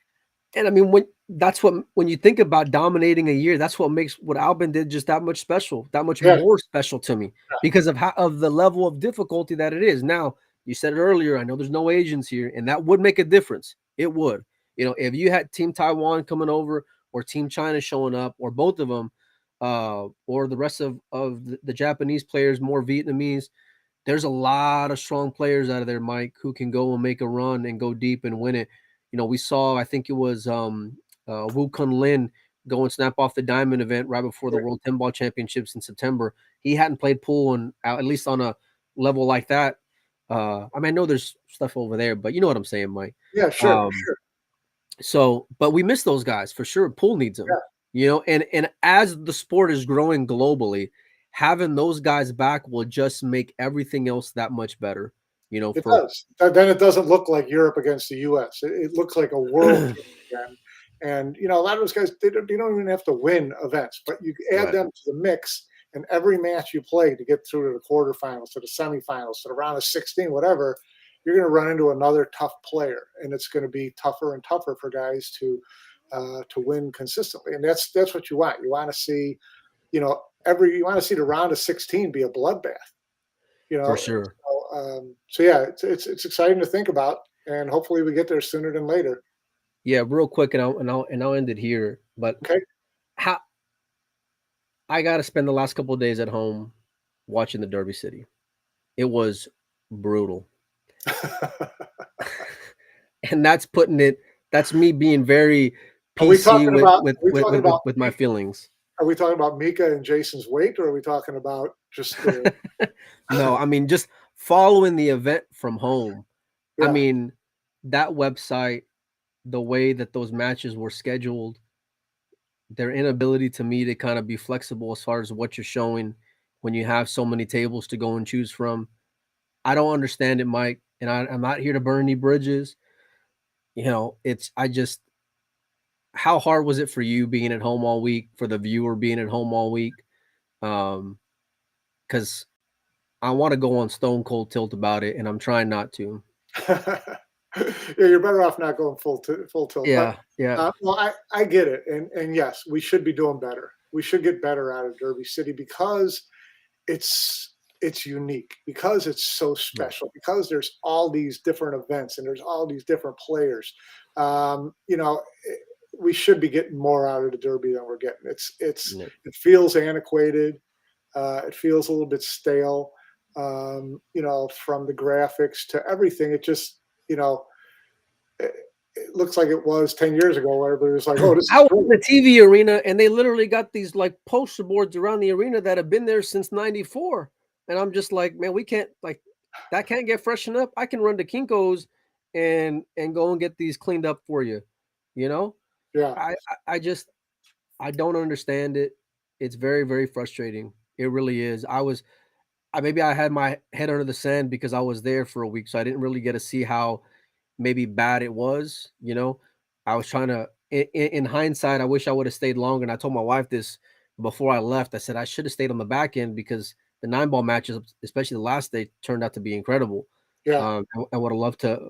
And I mean, when you think about dominating a year, that's what makes what Albin did just that much special, that much
Yeah,
more special to me because of the level of difficulty that it is. Now, you said it earlier. I know there's no Asians here, and that would make a difference. It would. If you had Team Taiwan coming over or Team China showing up or both of them, or the rest of the Japanese players, more Vietnamese. There's a lot of strong players out of there, Mike, who can go and make a run and go deep and win it. We saw, I think it was Wu Kun Lin go and snap off the diamond event right before the
Right.
World 10 Ball Championships in September. He hadn't played pool and at least on a level like that. I mean, I know there's stuff over there, but you know what I'm saying, Mike.
Yeah, sure,
Um,
sure.
so, but we miss those guys for sure. Pool needs them,
Yeah,
and as the sport is growing globally, having those guys back will just make everything else that much better.
it
For
does. Then it doesn't look like Europe against the U.S. It looks like a world game again. And a lot of those guys, they don't even have to win events, but you add
right,
them to the mix, and every match you play to get through to the quarterfinals, to the semifinals, to the round of 16, whatever, you're going to run into another tough player, and it's going to be tougher and tougher for guys to win consistently. And that's what you want. You want to see, you want to see the round of 16 be a bloodbath.
for sure.
So yeah, it's exciting to think about, and hopefully we get there sooner than later.
Yeah, real quick, and I'll end it here. But
Okay.
how I got to spend the last couple of days at home watching the Derby City. It was brutal, and that's putting it. That's me being very
Are we
PC
talking
with
about?
with
Are we
with
talking
with, with,
about?
with my feelings.
Are we talking about Mika and Jason's weight, or are we talking about just the?
No, I mean just following the event from home. I
Yeah.
mean that website, the way that those matches were scheduled, their inability to me to kind of be flexible as far as what you're showing when you have so many tables to go and choose from. I don't understand it, Mike, and I'm not here to burn any bridges. It's I just how hard was it for you being at home all week, for the viewer being at home all week? Because I want to go on stone cold tilt about it, and I'm trying not to.
Yeah, you're better off not going full tilt. But
Yeah, yeah,
well, I get it, and yes, we should be doing better. We should get better out of Derby City because it's unique, because it's so
right.
special, because there's all these different events and there's all these different players. Um, you know, we should be getting more out of the Derby than we're getting.
Yeah.
It feels antiquated. It feels a little bit stale. From the graphics to everything, it just it looks like it was 10 years ago, where everybody was like, "Oh, this
I
is
was
great."
in the TV arena, and they literally got these like poster boards around the arena that have been there since '94, and I'm just like, man, we can't like that can't get freshened up. I can run to Kinkos and go and get these cleaned up for you. You know,
Yeah.
I just I don't understand it. It's very very frustrating. It really is. Maybe I had my head under the sand because I was there for a week, so I didn't really get to see how maybe bad it was. I was trying to, in hindsight, I wish I would have stayed longer. And I told my wife this before I left. I said I should have stayed on the back end because the 9 ball matches, especially the last day, turned out to be incredible.
Yeah.
I would have loved to.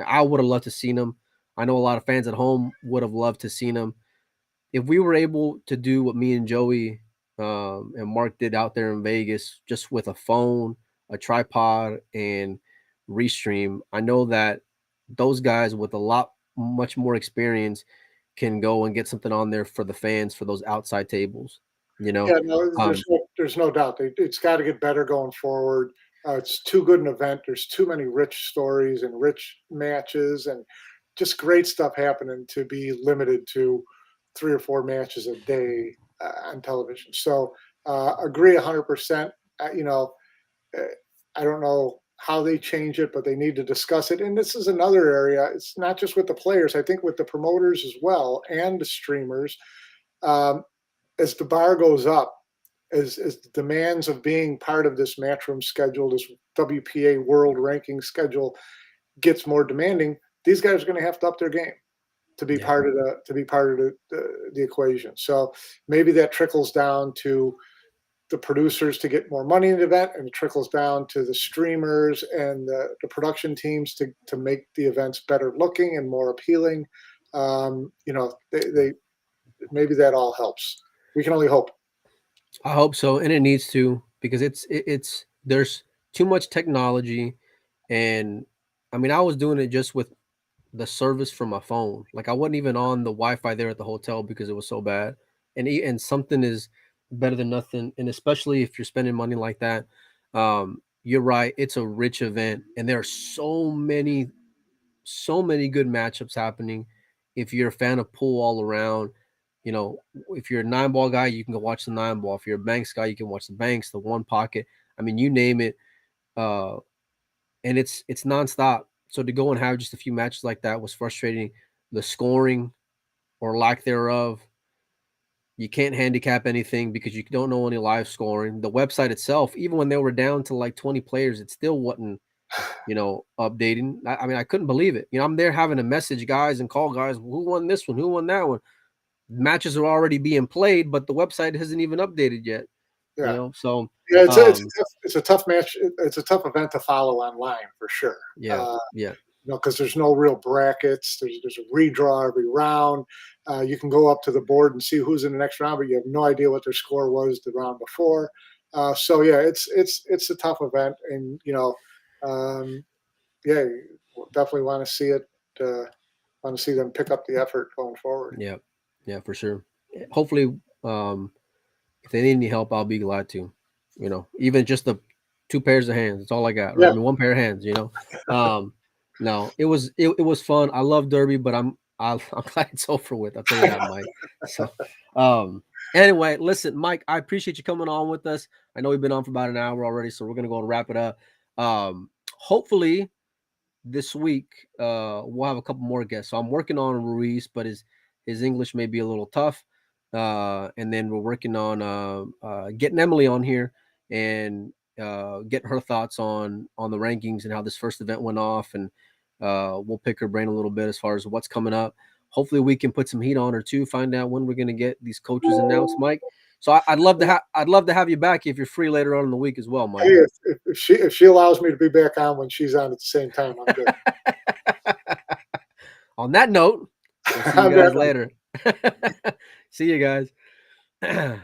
I would have loved to seen them. I know a lot of fans at home would have loved to seen them. If we were able to do what me and Joey and Mark did out there in Vegas, just with a phone, a tripod, and restream, I know that those guys with a lot much more experience can go and get something on there for the fans for those outside tables. You know,
Yeah, no,
um,
there's no doubt. It's got to get better going forward. It's too good an event. There's too many rich stories and rich matches and just great stuff happening to be limited to 3 or 4 matches a day on television. So agree 100%. Uh, you know, uh, I don't know how they change it, but they need to discuss it. And this is another area. It's not just with the players. I think with the promoters as well and the streamers. Um, as the bar goes up, as the demands of being part of this matchroom schedule, this WPA world ranking schedule gets more demanding, these guys are going to have to up their game to be
yeah,
part of the equation. So maybe that trickles down to the producers to get more money in the event, and it trickles down to the streamers and the production teams to make the events better looking and more appealing. They maybe that all helps. We can only hope.
I hope so, and it needs to because it's there's too much technology, and I mean I was doing it just with the service from my phone. Like I wasn't even on the Wi-Fi there at the hotel because it was so bad. And something is better than nothing. And especially if you're spending money like that, you're right. It's a rich event, and there are so many good matchups happening. If you're a fan of pool all around, you know, if you're a 9 ball guy, you can go watch the 9 ball. If you're a banks guy, you can watch the banks, the one pocket. I mean, you name it. Uh, and it's nonstop. So to go and have just a few matches like that was frustrating. The scoring or lack thereof, you can't handicap anything because you don't know any live scoring. The website itself, even when they were down to like 20 players, it still wasn't, updating. I mean, I couldn't believe it. I'm there having to message guys and call guys, who won this one? Who won that one? Matches are already being played, but the website hasn't even updated yet.
Yeah.
So
Yeah,
um,
it's a tough match. It's a tough event to follow online for sure.
yeah, yeah,
Because there's no real brackets. There's a redraw every round. You can go up to the board and see who's in the next round, but you have no idea what their score was the round before. So yeah, it's a tough event, and um, yeah, definitely want to see it. Want to see them pick up the effort going forward.
yeah, yeah, for sure. Hopefully, um, if they need any help, I'll be glad to. Even just the 2 pairs of hands. That's all I got, right?
Yeah,
I mean, 1 pair of hands. Um, no, it was fun. I love Derby, but I'm glad it's over with. I'll tell you that, Mike. So, um, anyway, listen, Mike, I appreciate you coming on with us. I know we've been on for about an hour already, so we're gonna go and wrap it up. Hopefully this week we'll have a couple more guests. So I'm working on Ruiz, but his English may be a little tough. And then we're working on getting Emily on here and getting her thoughts on the rankings and how this first event went off, and we'll pick her brain a little bit as far as what's coming up. Hopefully we can put some heat on her too, find out when we're going to get these coaches announced, Mike. So I'd love to have you back if you're free later on in the week as well,
hey,
Mike.
if she allows me to be back on when she's on at the same time, I'm good.
On that note, we'll see you
I'm
guys
back.
later. See you guys.